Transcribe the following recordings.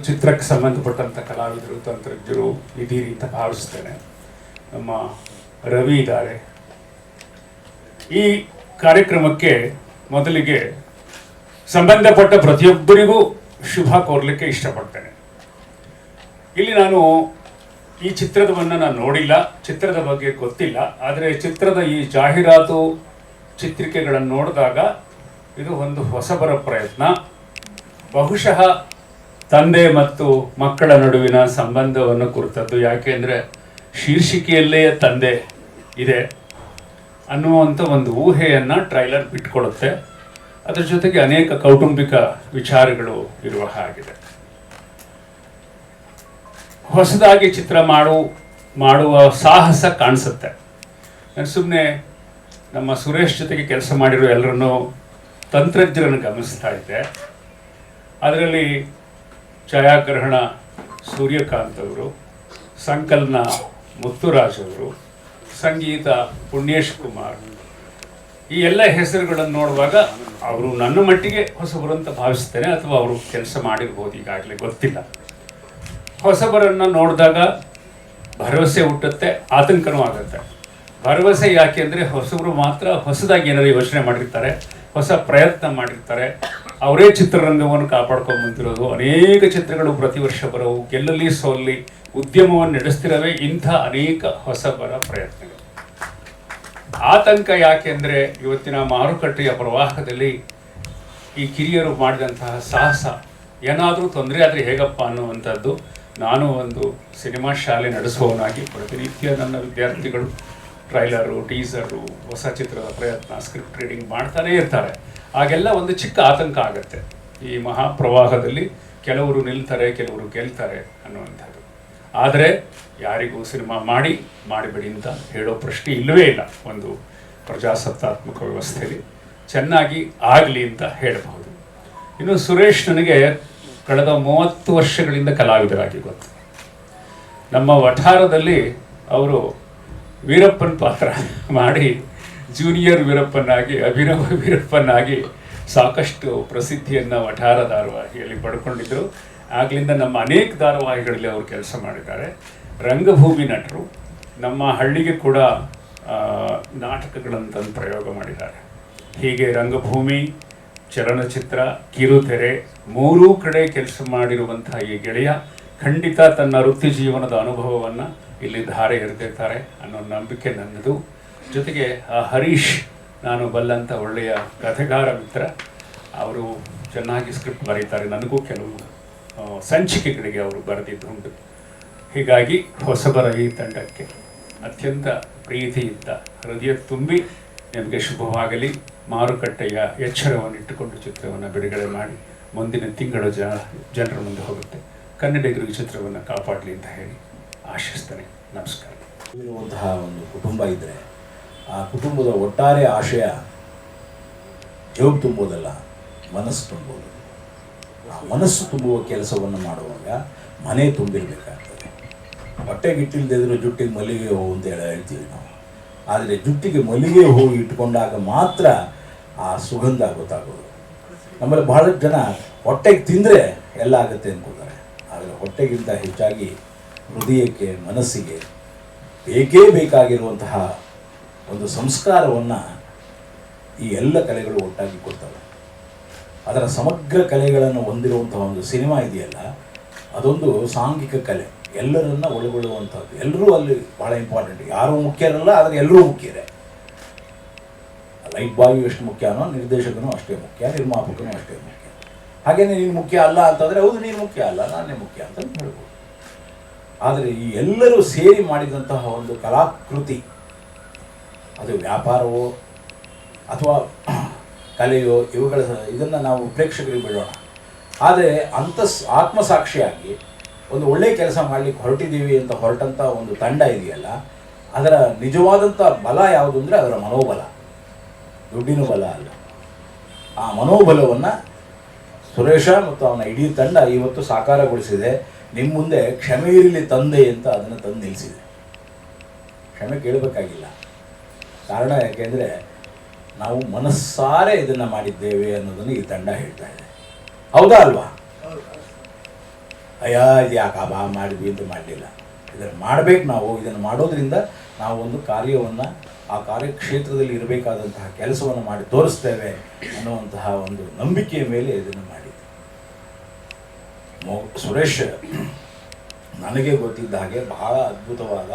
ಚಿತ್ರಕ್ಕೆ ಸಂಬಂಧಪಟ್ಟಂಥ ಕಲಾವಿದರು, ತಂತ್ರಜ್ಞರು ಇದೀರಿ ಅಂತ ಭಾವಿಸ್ತೇನೆ. ನಮ್ಮ ರವಿ ಇದ್ದಾರೆ. ಈ ಕಾರ್ಯಕ್ರಮಕ್ಕೆ ಮೊದಲಿಗೆ ಸಂಬಂಧಪಟ್ಟ ಪ್ರತಿಯೊಬ್ಬರಿಗೂ ಶುಭ ಕೋರಲಿಕ್ಕೆ ಇಷ್ಟಪಡ್ತೇನೆ. ಇಲ್ಲಿ ನಾನು ಈ ಚಿತ್ರವನ್ನು ನಾನು ನೋಡಿಲ್ಲ, ಚಿತ್ರದ ಬಗ್ಗೆ ಗೊತ್ತಿಲ್ಲ. ಆದರೆ ಚಿತ್ರದ ಈ ಜಾಹೀರಾತು ಚಿತ್ರಿಕೆಗಳನ್ನು ನೋಡಿದಾಗ ಇದು ಒಂದು ಹೊಸಬರ ಪ್ರಯತ್ನ. ಬಹುಶಃ ತಂದೆ ಮತ್ತು ಮಕ್ಕಳ ನಡುವಿನ ಸಂಬಂಧವನ್ನು ಕುರಿತದ್ದು. ಯಾಕೆಂದರೆ ಶೀರ್ಷಿಕೆಯಲ್ಲೇ ತಂದೆ ಇದೆ ಅನ್ನುವಂಥ ಒಂದು ಊಹೆಯನ್ನು ಟ್ರೈಲರ್ ಬಿಟ್ಕೊಡುತ್ತೆ. ಅದರ ಜೊತೆಗೆ ಅನೇಕ ಕೌಟುಂಬಿಕ ವಿಚಾರಗಳು ಇರುವ ಹಾಗಿದೆ. ಹೊಸದಾಗಿ ಚಿತ್ರ ಮಾಡುವ ಸಾಹಸ ಕಾಣಿಸುತ್ತೆ. ನಾನು ಸುಮ್ಮನೆ ನಮ್ಮ ಸುರೇಶ್ ಜೊತೆಗೆ ಕೆಲಸ ಮಾಡಿರೋ ಎಲ್ಲರನ್ನೂ ತಂತ್ರಜ್ಞರನ್ನು ಗಮನಿಸ್ತಾ ಇದ್ದೆ. ಅದರಲ್ಲಿ ಛಾಯಾಗ್ರಹಣ ಸೂರ್ಯಕಾಂತ್ ಅವರು, ಸಂಕಲನ ಮುತ್ತುರಾಜ್ ಅವರು, ಸಂಗೀತ ಪುಣ್ಯೇಶ್ ಕುಮಾರ್, ಈ ಎಲ್ಲ ಹೆಸರುಗಳನ್ನು ನೋಡುವಾಗ ಅವರು ನನ್ನ ಮಟ್ಟಿಗೆ ಹೊಸಬರು ಅಂತ ಭಾವಿಸ್ತೇನೆ, ಅಥವಾ ಅವರು ಕೆಲಸ ಮಾಡಿರ್ಬೋದು, ಈಗಾಗಲೇ ಗೊತ್ತಿಲ್ಲ. ಹೊಸಬರನ್ನು ನೋಡಿದಾಗ ಭರವಸೆ ಹುಟ್ಟುತ್ತೆ, ಆತಂಕನೂ ಆಗುತ್ತೆ. ಭರವಸೆ ಯಾಕೆ ಅಂದರೆ ಹೊಸಬರು ಮಾತ್ರ ಹೊಸದಾಗಿ ಏನಾದರೂ ಯೋಚನೆ ಮಾಡಿರ್ತಾರೆ, ಹೊಸ ಪ್ರಯತ್ನ ಮಾಡಿರ್ತಾರೆ. ಅವರೇ ಚಿತ್ರರಂಗವನ್ನು ಕಾಪಾಡ್ಕೊಂಡು ಬಂದಿರೋದು. ಅನೇಕ ಚಿತ್ರಗಳು ಪ್ರತಿ ವರ್ಷ ಬರೋವು, ಗೆಲ್ಲಲಿ ಸೋಲ್ಲಿ ಉದ್ಯಮವನ್ನು ನಡೆಸ್ತಿರವೇ ಇಂಥ ಅನೇಕ ಹೊಸಬರ ಪ್ರಯತ್ನಗಳು. ಆತಂಕ ಯಾಕೆಂದರೆ ಇವತ್ತಿನ ಮಾರುಕಟ್ಟೆಯ ಪ್ರವಾಹದಲ್ಲಿ ಈ ಕಿರಿಯರು ಮಾಡಿದಂತಹ ಸಾಹಸ, ಏನಾದರೂ ತೊಂದರೆ ಆದರೆ ಹೇಗಪ್ಪ ಅನ್ನುವಂಥದ್ದು. ನಾನು ಒಂದು ಸಿನಿಮಾ ಶಾಲೆ ನಡೆಸುವವನಾಗಿ ಪ್ರತಿನಿತ್ಯ ನನ್ನ ವಿದ್ಯಾರ್ಥಿಗಳು ಟ್ರೈಲರು, ಟೀಸರು, ಹೊಸ ಚಿತ್ರದ ಪ್ರಯತ್ನ, ಸ್ಕ್ರಿಪ್ಟ್ ರೀಡಿಂಗ್ ಮಾಡ್ತಾನೇ ಇರ್ತಾರೆ. ಆಗೆಲ್ಲ ಒಂದು ಚಿಕ್ಕ ಆತಂಕ ಆಗುತ್ತೆ. ಈ ಮಹಾಪ್ರವಾಹದಲ್ಲಿ ಕೆಲವರು ನಿಲ್ತಾರೆ, ಕೆಲವರು ಗೆಲ್ತಾರೆ ಅನ್ನುವಂಥದ್ದು. ಆದರೆ ಯಾರಿಗೂ ಸಿನಿಮಾ ಮಾಡಿಬಿಡಿ ಅಂತ ಹೇಳೋ ಪ್ರಶ್ನೆ ಇಲ್ಲವೇ ಇಲ್ಲ. ಒಂದು ಪ್ರಜಾಸತ್ತಾತ್ಮಕ ವ್ಯವಸ್ಥೆಯಲ್ಲಿ ಚೆನ್ನಾಗಿ ಆಗಲಿ ಅಂತ ಹೇಳಬಹುದು. ಇನ್ನು ಸುರೇಶ್ ನನಗೆ ಕಳೆದ 30 ವರ್ಷಗಳಿಂದ ಕಲಾವಿದರಾಗಿ ಗೊತ್ತು. ನಮ್ಮ ವಠಾರದಲ್ಲಿ ಅವರು ವೀರಪ್ಪನ ಪಾತ್ರ ಮಾಡಿ ಜೂನಿಯರ್ ವೀರಪ್ಪನಾಗಿ, ಅಭಿನವ ವೀರಪ್ಪನಾಗಿ ಸಾಕಷ್ಟು ಪ್ರಸಿದ್ಧಿಯನ್ನು ವಠಾರ ಧಾರಾವಾಹಿಯಲ್ಲಿ ಪಡ್ಕೊಂಡಿದ್ದರು. ಆಗಲಿಂದ ನಮ್ಮ ಅನೇಕ ಧಾರಾವಾಹಿಗಳಲ್ಲಿ ಅವರು ಕೆಲಸ ಮಾಡಿದ್ದಾರೆ. ರಂಗಭೂಮಿ ನಟರು. ನಮ್ಮ ಹಳ್ಳಿಗೆ ಕೂಡ ನಾಟಕಗಳನ್ನು ತಂದು ಪ್ರಯೋಗ ಮಾಡಿದ್ದಾರೆ. ಹೀಗೆ ರಂಗಭೂಮಿ, ಚಲನಚಿತ್ರ, ಕಿರುತೆರೆ ಮೂರೂ ಕಡೆ ಕೆಲಸ ಮಾಡಿರುವಂತಹ ಈ ಗೆಳೆಯ ಖಂಡಿತ ತನ್ನ ವೃತ್ತಿ ಜೀವನದ ಅನುಭವವನ್ನು ಇಲ್ಲಿ ಧಾರೆ ಎರೆದಿರ್ತಾರೆ ಅನ್ನೋ ನಂಬಿಕೆ ನನ್ನದು. ಜೊತೆಗೆ ಹರೀಶ್, ನಾನು ಬಲ್ಲಂಥ ಒಳ್ಳೆಯ ಕಥೆಗಾರ ಮಿತ್ರ. ಅವರು ಚೆನ್ನಾಗಿ ಸ್ಕ್ರಿಪ್ಟ್ ಬರೀತಾರೆ. ನನಗೂ ಕೆಲವು ಸಂಚಿಕೆಗಳಿಗೆ ಅವರು ಬರೆದಿದ್ದುಂಟು. ಹೀಗಾಗಿ ಹೊಸಬರ ಈ ತಂಡಕ್ಕೆ ಅತ್ಯಂತ ಪ್ರೀತಿಯಿಂದ ಹೃದಯ ತುಂಬಿ ನಿಮಗೆ ಶುಭವಾಗಲಿ. ಮಾರುಕಟ್ಟೆಯ ಎಚ್ಚರವನ್ನಿಟ್ಟುಕೊಂಡು ಚಿತ್ರವನ್ನು ಬಿಡುಗಡೆ ಮಾಡಿ ಮುಂದಿನ ತಿಂಗಳು ಜನರ ಮುಂದೆ ಹೋಗುತ್ತೆ. ಕನ್ನಡಿಗರಿಗೆ ಚಿತ್ರವನ್ನು ಕಾಪಾಡಲಿ ಅಂತ ಹೇಳಿ ಆಶಿಸ್ತೇನೆ. ನಮಸ್ಕಾರ. ಇರುವಂತಹ ಒಂದು ಕುಟುಂಬ ಇದ್ದರೆ ಆ ಕುಟುಂಬದ ಒಟ್ಟಾರೆ ಆಶಯ ಜೋಬ್ ತುಂಬೋದಲ್ಲ, ಮನಸ್ಸು ತುಂಬೋದು. ಆ ಮನಸ್ಸು ತುಂಬುವ ಕೆಲಸವನ್ನು ಮಾಡುವಾಗ ಮನೆ ತುಂಬಿರಬೇಕಾಗ್ತದೆ. ಹೊಟ್ಟೆಗಿಟ್ಟಿಲ್ದಿದ್ರು ಜುಟ್ಟಿಗೆ ಮಲ್ಲಿಗೆ ಹೂವು ಅಂತ ಹೇಳ್ತೀವಿ ನಾವು. ಆದರೆ ಜುಟ್ಟಿಗೆ ಮಲ್ಲಿಗೆ ಹೂವು ಇಟ್ಕೊಂಡಾಗ ಮಾತ್ರ ಆ ಸುಗಂಧ ಗೊತ್ತಾಗೋದು. ನಮ್ಮಲ್ಲಿ ಬಹಳಷ್ಟು ಜನ ಹೊಟ್ಟೆಗೆ ತಿಂದರೆ ಎಲ್ಲ ಆಗುತ್ತೆ ಅಂದ್ಕೊಳ್ತಾರೆ. ಆದರೆ ಹೊಟ್ಟೆಗಿಂತ ಹೆಚ್ಚಾಗಿ ಹೃದಯಕ್ಕೆ, ಮನಸ್ಸಿಗೆ ಬೇಕೇ ಬೇಕಾಗಿರುವಂತಹ ಒಂದು ಸಂಸ್ಕಾರವನ್ನು ಈ ಎಲ್ಲ ಕಲೆಗಳು ಒಟ್ಟಾಗಿ ಕೊಡ್ತವೆ. ಅದರ ಸಮಗ್ರ ಕಲೆಗಳನ್ನು ಹೊಂದಿರುವಂತಹ ಒಂದು ಸಿನಿಮಾ ಇದೆಯಲ್ಲ, ಅದೊಂದು ಸಾಂಘಿಕ ಕಲೆ, ಎಲ್ಲರನ್ನ ಒಳಗೊಳ್ಳುವಂಥದ್ದು. ಎಲ್ಲರೂ ಅಲ್ಲಿ ಬಹಳ ಇಂಪಾರ್ಟೆಂಟ್. ಯಾರೂ ಮುಖ್ಯರಲ್ಲ, ಆದರೆ ಎಲ್ಲರೂ ಮುಖ್ಯರೇ. ಲೈಟ್ ಬಾಯು ಎಷ್ಟು ಮುಖ್ಯನೋ ನಿರ್ದೇಶಕನೂ ಅಷ್ಟೇ ಮುಖ್ಯ, ನಿರ್ಮಾಪಕನೂ ಅಷ್ಟೇ ಮುಖ್ಯ. ಹಾಗೇನೆ ನೀನು ಮುಖ್ಯ ಅಲ್ಲ ಅಂತಂದರೆ ಹೌದು, ನೀನು ಮುಖ್ಯ ಅಲ್ಲ, ನಾನೇ ಮುಖ್ಯ ಅಂತ ಹೇಳ್ಬೋದು. ಆದರೆ ಈ ಎಲ್ಲರೂ ಸೇರಿ ಮಾಡಿದಂತಹ ಒಂದು ಕಲಾಕೃತಿ, ಅದು ವ್ಯಾಪಾರವೋ ಅಥವಾ ಕಲೆಯೋ, ಇದನ್ನು ನಾವು ಪ್ರೇಕ್ಷಕರಿಗೆ ಬಿಡೋಣ. ಆದರೆ ಆತ್ಮಸಾಕ್ಷಿಯಾಗಿ ಒಂದು ಒಳ್ಳೆಯ ಕೆಲಸ ಮಾಡಲಿಕ್ಕೆ ಹೊರಟಿದ್ದೀವಿ ಅಂತ ಹೊರಟಂಥ ಒಂದು ತಂಡ ಇದೆಯಲ್ಲ, ಅದರ ನಿಜವಾದಂಥ ಬಲ ಯಾವುದು ಅಂದರೆ ಅದರ ಮನೋಬಲ, ದುಡ್ಡಿನ ಬಲ ಅಲ್ಲ. ಆ ಮನೋಬಲವನ್ನು ಸುರೇಶ ಮತ್ತು ಅವನ ಇಡೀ ತಂಡ ಇವತ್ತು ಸಾಕಾರಗೊಳಿಸಿದೆ. ನಿಮ್ಮ ಮುಂದೆ ಕ್ಷಮೆ ಇರಲಿ ತಂದೆ ಅಂತ ಅದನ್ನು ತಂದು ನಿಲ್ಲಿಸಿದೆ. ಕ್ಷಮೆ ಕೇಳಬೇಕಾಗಿಲ್ಲ. ಕಾರಣ ಯಾಕೆಂದರೆ ನಾವು ಮನಸ್ಸಾರೆ ಇದನ್ನು ಮಾಡಿದ್ದೇವೆ ಅನ್ನೋದನ್ನು ಈ ತಂಡ ಹೇಳ್ತಾ ಇದೆ. ಹೌದಾ ಅಲ್ವಾ? ಅಯ್ಯ ಇದು ಯಾಕೆ ಬಾ ಮಾಡಿದ್ವಿ ಅಂತ ಮಾಡಲಿಲ್ಲ. ಇದನ್ನು ಮಾಡಬೇಕು ನಾವು. ಇದನ್ನು ಮಾಡೋದ್ರಿಂದ ನಾವು ಒಂದು ಕಾರ್ಯವನ್ನು ಆ ಕಾರ್ಯಕ್ಷೇತ್ರದಲ್ಲಿ ಇರಬೇಕಾದಂತಹ ಕೆಲಸವನ್ನು ಮಾಡಿ ತೋರಿಸ್ತೇವೆ ಅನ್ನುವಂತಹ ಒಂದು ನಂಬಿಕೆಯ ಮೇಲೆ ಇದನ್ನು ಮಾಡಿದ್ದೆ. ಸುರೇಶ್ ನನಗೆ ಗೊತ್ತಿದ್ದ ಹಾಗೆ ಬಹಳ ಅದ್ಭುತವಾದ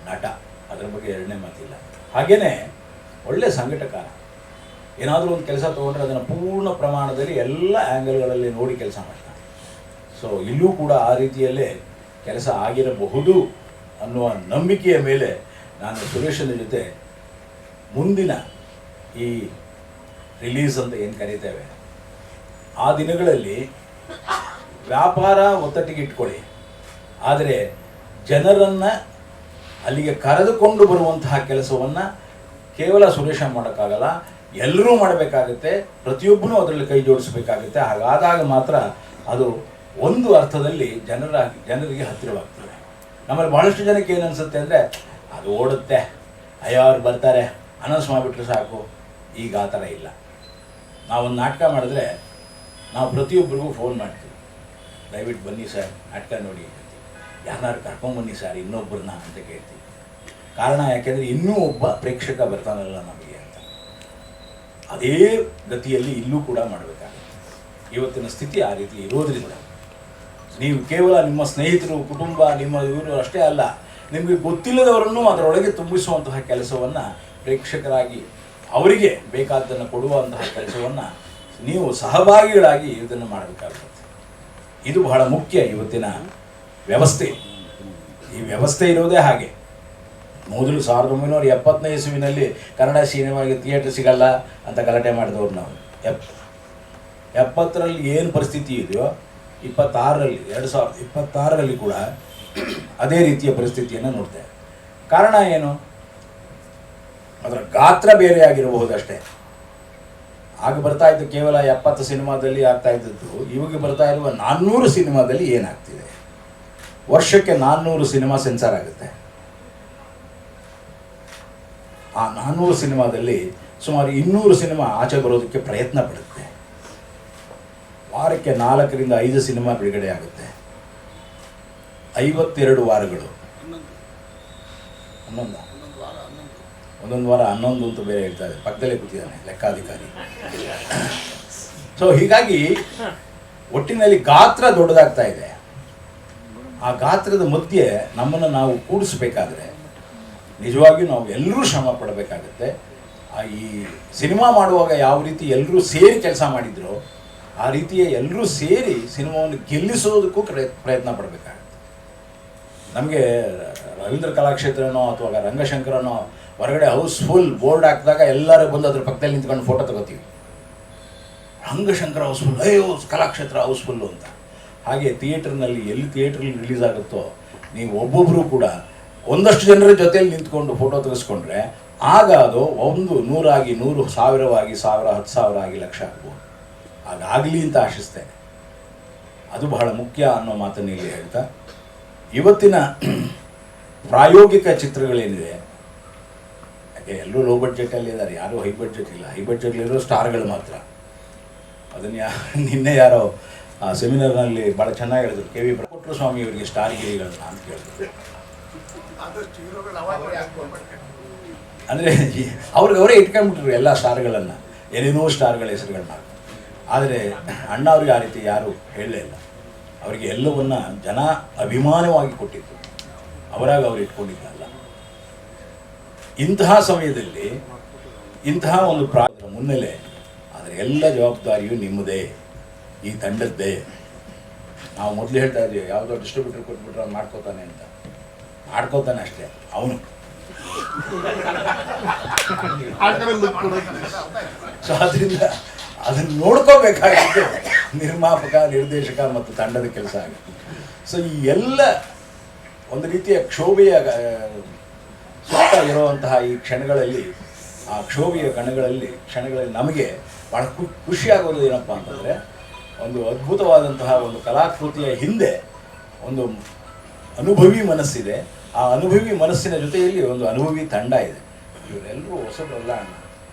ನಟ, ಅದರ ಬಗ್ಗೆ ಎರಡನೇ ಮಾತಿಲ್ಲ. ಹಾಗೆಯೇ ಒಳ್ಳೆ ಸಂಘಟಕ. ಏನಾದರೂ ಒಂದು ಕೆಲಸ ತೊಗೊಂಡ್ರೆ ಅದನ್ನು ಪೂರ್ಣ ಪ್ರಮಾಣದಲ್ಲಿ ಎಲ್ಲ ಆ್ಯಂಗಲ್ಗಳಲ್ಲಿ ನೋಡಿ ಕೆಲಸ ಮಾಡ್ತಾನೆ. ಸೊ ಇಲ್ಲೂ ಕೂಡ ಆ ರೀತಿಯಲ್ಲೇ ಕೆಲಸ ಆಗಿರಬಹುದು ಅನ್ನುವ ನಂಬಿಕೆಯ ಮೇಲೆ ನಾನು ಸುರೇಶನ ಜೊತೆ ಮುಂದಿನ ಈ ರಿಲೀಸ್ ಅಂತ ಏನು ಕರೀತೇವೆ ಆ ದಿನಗಳಲ್ಲಿ ವ್ಯಾಪಾರ ಒತ್ತಟ್ಟಿಗೆ ಇಟ್ಕೊಳ್ಳಿ, ಆದರೆ ಜನರನ್ನು ಅಲ್ಲಿಗೆ ಕರೆದುಕೊಂಡು ಬರುವಂತಹ ಕೆಲಸವನ್ನು ಕೇವಲ ಸುರೇಶ ಮಾಡೋಕ್ಕಾಗಲ್ಲ, ಎಲ್ಲರೂ ಮಾಡಬೇಕಾಗುತ್ತೆ. ಪ್ರತಿಯೊಬ್ಬನೂ ಅದರಲ್ಲಿ ಕೈ ಜೋಡಿಸಬೇಕಾಗುತ್ತೆ. ಹಾಗಾದಾಗ ಮಾತ್ರ ಅದು ಒಂದು ಅರ್ಥದಲ್ಲಿ ಜನರಿಗೆ ಹತ್ತಿರವಾಗ್ತದೆ. ನಮ್ಮಲ್ಲಿ ಭಾಳಷ್ಟು ಜನಕ್ಕೆ ಏನು ಅನಿಸುತ್ತೆ ಅಂದರೆ ಅದು ಓಡುತ್ತೆ, ಅಯ್ಯೋ ಅವ್ರು ಬರ್ತಾರೆ ಅನೌನ್ಸ್ ಮಾಡಿಬಿಟ್ರೆ ಸಾಕು. ಈಗ ಆ ಥರ ಇಲ್ಲ. ನಾವೊಂದು ನಾಟಕ ಮಾಡಿದ್ರೆ ನಾವು ಪ್ರತಿಯೊಬ್ಬರಿಗೂ ಫೋನ್ ಮಾಡ್ತೀವಿ, ದಯವಿಟ್ಟು ಬನ್ನಿ ಸರ್ ನಾಟಕ ನೋಡಿ, ಯಾರನ್ನಾರು ಕರ್ಕೊಂಬನ್ನಿ ಸರ್ ಇನ್ನೊಬ್ಬರನ್ನ ಅಂತ ಕೇಳ್ತೀವಿ. ಕಾರಣ ಯಾಕೆಂದರೆ ಇನ್ನೂ ಒಬ್ಬ ಪ್ರೇಕ್ಷಕ ಬರ್ತಾನಲ್ಲ ನಮಗೆ ಅಂತ. ಅದೇ ಗತಿಯಲ್ಲಿ ಇಲ್ಲೂ ಕೂಡ ಮಾಡಬೇಕಾಗುತ್ತೆ. ಇವತ್ತಿನ ಸ್ಥಿತಿ ಆ ರೀತಿ ಇರೋದ್ರಿಂದ ನೀವು ಕೇವಲ ನಿಮ್ಮ ಸ್ನೇಹಿತರು, ಕುಟುಂಬ, ನಿಮ್ಮ ಇವರು ಅಷ್ಟೇ ಅಲ್ಲ, ನಿಮಗೆ ಗೊತ್ತಿಲ್ಲದವರನ್ನು ಅದರೊಳಗೆ ತುಂಬಿಸುವಂತಹ ಕೆಲಸವನ್ನು ಪ್ರೇಕ್ಷಕರಾಗಿ ಅವರಿಗೆ ಬೇಕಾದ್ದನ್ನು ಕೊಡುವಂತಹ ಕೆಲಸವನ್ನು ನೀವು ಸಹಭಾಗಿಗಳಾಗಿ ಇದನ್ನು ಮಾಡಬೇಕಾಗುತ್ತೆ. ಇದು ಬಹಳ ಮುಖ್ಯ ಇವತ್ತಿನ ವ್ಯವಸ್ಥೆ. ಈ ವ್ಯವಸ್ಥೆ ಇರೋದೇ ಹಾಗೆ. ಮೊದಲು 1970ನೇ ಇಸ್ವಿನಲ್ಲಿ ಕನ್ನಡ ಸಿನಿಮಾಗೆ ಥಿಯೇಟರ್ ಸಿಗಲ್ಲ ಅಂತ ಗಲಾಟೆ ಮಾಡಿದವ್ರು ನಾವು. 70ರಲ್ಲಿ ಏನು ಪರಿಸ್ಥಿತಿ ಇದೆಯೋ 2026ರಲ್ಲಿ ಕೂಡ ಅದೇ ರೀತಿಯ ಪರಿಸ್ಥಿತಿಯನ್ನು ನೋಡ್ತೇವೆ. ಕಾರಣ ಏನು? ಅದರ ಗಾತ್ರ ಬೇರೆ ಆಗಿರಬಹುದಷ್ಟೇ. ಆಗ ಬರ್ತಾ ಇದ್ದು ಕೇವಲ 70 ಸಿನಿಮಾದಲ್ಲಿ ಆಗ್ತಾ ಇದ್ದದ್ದು ಇವಾಗ ಬರ್ತಾ ಇರುವ 400 ಸಿನಿಮಾದಲ್ಲಿ ಏನಾಗ್ತಿದೆ. ವರ್ಷಕ್ಕೆ 400 ಸಿನಿಮಾ ಸೆನ್ಸಾರ್ ಆಗುತ್ತೆ. ಆ 400 ಸಿನಿಮಾದಲ್ಲಿ ಸುಮಾರು 200 ಸಿನಿಮಾ ಆಚೆ ಬರೋದಕ್ಕೆ ಪ್ರಯತ್ನ ಪಡುತ್ತೆ. ವಾರಕ್ಕೆ 4 ರಿಂದ 5 ಸಿನಿಮಾ ಬಿಡುಗಡೆ ಆಗುತ್ತೆ. 52 ವಾರಗಳು, ಒಂದೊಂದು ವಾರ 11 ಅಂತ ಬೇರೆ ಹೇಳ್ತಾರೆ. ಪಕ್ಕದಲ್ಲೇ ಕೂತಿದ್ದಾನೆ ಲೆಕ್ಕಾಧಿಕಾರಿ. ಸೊ ಹೀಗಾಗಿ ಒಟ್ಟಿನಲ್ಲಿ ಗಾತ್ರ ದೊಡ್ಡದಾಗ್ತಾ ಇದೆ. ಆ ಗಾತ್ರದ ಮಧ್ಯೆ ನಮ್ಮನ್ನು ನಾವು ಕೂಡಿಸ್ಬೇಕಾದ್ರೆ ನಿಜವಾಗಿಯೂ ನಾವು ಎಲ್ಲರೂ ಶ್ರಮ ಪಡಬೇಕಾಗತ್ತೆ. ಈ ಸಿನಿಮಾ ಮಾಡುವಾಗ ಯಾವ ರೀತಿ ಎಲ್ಲರೂ ಸೇರಿ ಕೆಲಸ ಮಾಡಿದ್ರು ಆ ರೀತಿಯ ಎಲ್ಲರೂ ಸೇರಿ ಸಿನಿಮಾವನ್ನು ಗೆಲ್ಲಿಸೋದಕ್ಕೂ ಪ್ರಯತ್ನ ಪಡಬೇಕಾಗತ್ತೆ. ನಮಗೆ ರವೀಂದ್ರ ಕಲಾಕ್ಷೇತ್ರನೋ ಅಥವಾ ರಂಗಶಂಕರನೋ ಹೊರಗಡೆ ಹೌಸ್ಫುಲ್ ಬೋರ್ಡ್ ಹಾಕಿದಾಗ ಎಲ್ಲರೂ ಬಂದು ಅದ್ರ ಪಕ್ಕದಲ್ಲಿ ನಿಂತ್ಕೊಂಡು ಫೋಟೋ ತಗೋತೀವಿ. ರಂಗಶಂಕರ ಹೌಸ್ಫುಲ್, ಅಯ್ಯೋ ಕಲಾಕ್ಷೇತ್ರ ಹೌಸ್ಫುಲ್ಲು ಅಂತ. ಹಾಗೆ ಥಿಯೇಟ್ರ್ನಲ್ಲಿ ಎಲ್ಲಿ ಥಿಯೇಟ್ರಲ್ಲಿ ರಿಲೀಸ್ ಆಗುತ್ತೋ ನೀವು ಒಬ್ಬೊಬ್ಬರು ಕೂಡ ಒಂದಷ್ಟು ಜನರ ಜೊತೆಯಲ್ಲಿ ನಿಂತ್ಕೊಂಡು ಫೋಟೋ ತೆಗೆಸ್ಕೊಂಡ್ರೆ ಆಗ ಅದು 100 ಆಗಿ 100, 1000 ಆಗಿ 1000, 10,000 ಆಗಿ ಲಕ್ಷ ಆಗ್ಬೋದು. ಹಾಗಾಗಲಿ ಅಂತ ಆಶಿಸ್ತೇನೆ. ಅದು ಬಹಳ ಮುಖ್ಯ ಅನ್ನೋ ಮಾತನ್ನು ಇಲ್ಲಿ ಹೇಳ್ತಾ, ಇವತ್ತಿನ ಪ್ರಾಯೋಗಿಕ ಚಿತ್ರಗಳೇನಿದೆ, ಯಾಕೆ ಎಲ್ಲರೂ ಲೋ ಬಡ್ಜೆಟಲ್ಲಿ ಇದ್ದಾರೆ, ಯಾರೂ ಹೈ ಬಡ್ಜೆಟ್ ಇಲ್ಲ. ಹೈ ಬಡ್ಜೆಟ್ಲಿರೋ ಸ್ಟಾರ್ಗಳು ಮಾತ್ರ. ಅದನ್ನು ನಿನ್ನೆ ಯಾರೋ ಸೆಮಿನಾರ್ನಲ್ಲಿ ಭಾಳ ಚೆನ್ನಾಗಿ ಹೇಳಿದ್ರು, ಕೆ ವಿ ಕೊಟ್ಟರು ಸ್ವಾಮಿ ಇವರಿಗೆ ಸ್ಟಾರ್ಗಿರಿಗಳನ್ನ ಅಂತ ಕೇಳಿದ್ರು. ಅಂದರೆ ಅವರೇ ಇಟ್ಕೊಂಡ್ಬಿಟ್ರು ಎಲ್ಲ ಸ್ಟಾರ್ಗಳನ್ನು, ಏನೇನೋ ಸ್ಟಾರ್ಗಳ ಹೆಸರುಗಳನ್ನ. ಆದರೆ ಅಣ್ಣ ಅವ್ರಿಗೆ ಆ ರೀತಿ ಯಾರೂ ಹೇಳಲೇ ಇಲ್ಲ. ಅವರಿಗೆ ಎಲ್ಲವನ್ನ ಜನ ಅಭಿಮಾನವಾಗಿ ಕೊಟ್ಟಿದ್ದು, ಅವರಾಗ ಅವ್ರು ಇಟ್ಕೊಂಡಿದ್ದಲ್ಲ. ಇಂತಹ ಸಮಯದಲ್ಲಿ ಇಂತಹ ಒಂದು ಮುನ್ನೆಲೆ, ಆದರೆ ಎಲ್ಲ ಜವಾಬ್ದಾರಿಯು ನಿಮ್ಮದೇ, ಈ ತಂಡದ್ದೇ. ನಾವು ಮೊದಲು ಹೇಳ್ತಾ ಇದ್ದೀವಿ, ಯಾವುದೋ ಡಿಸ್ಟ್ರಿಬ್ಯೂಟರ್ ಕೊಟ್ಬಿಟ್ರೆ ಅವ್ನು ಮಾಡ್ಕೋತಾನೆ ಅಂತ. ಮಾಡ್ಕೋತಾನೆ ಅಷ್ಟೇ ಅವನು. ಸೊ ಅದರಿಂದ ಅದನ್ನು ನೋಡ್ಕೋಬೇಕಾಗಿದ್ದು ನಿರ್ಮಾಪಕ, ನಿರ್ದೇಶಕ ಮತ್ತು ತಂಡದ ಕೆಲಸ ಆಗುತ್ತೆ. ಸೊ ಈ ಎಲ್ಲ ಒಂದು ರೀತಿಯ ಕ್ಷೋಭೆಯ ಸುತ್ತ ಇರುವಂತಹ ಈ ಕ್ಷಣಗಳಲ್ಲಿ, ಆ ಕ್ಷೋಭೆಯ ಕ್ಷಣಗಳಲ್ಲಿ ನಮಗೆ ಭಾಳ ಖುಷಿಯಾಗೋದು ಏನಪ್ಪ ಅಂತಂದರೆ, ಒಂದು ಅದ್ಭುತವಾದಂತಹ ಒಂದು ಕಲಾಕೃತಿಯ ಹಿಂದೆ ಒಂದು ಅನುಭವಿ ಮನಸ್ಸಿದೆ. ಆ ಅನುಭವಿ ಮನಸ್ಸಿನ ಜೊತೆಯಲ್ಲಿ ಒಂದು ಅನುಭವಿ ತಂಡ ಇದೆ. ಇವರೆಲ್ಲರೂ ಹೊಸಬ್ರಲ್ಲ ಅಣ್ಣ.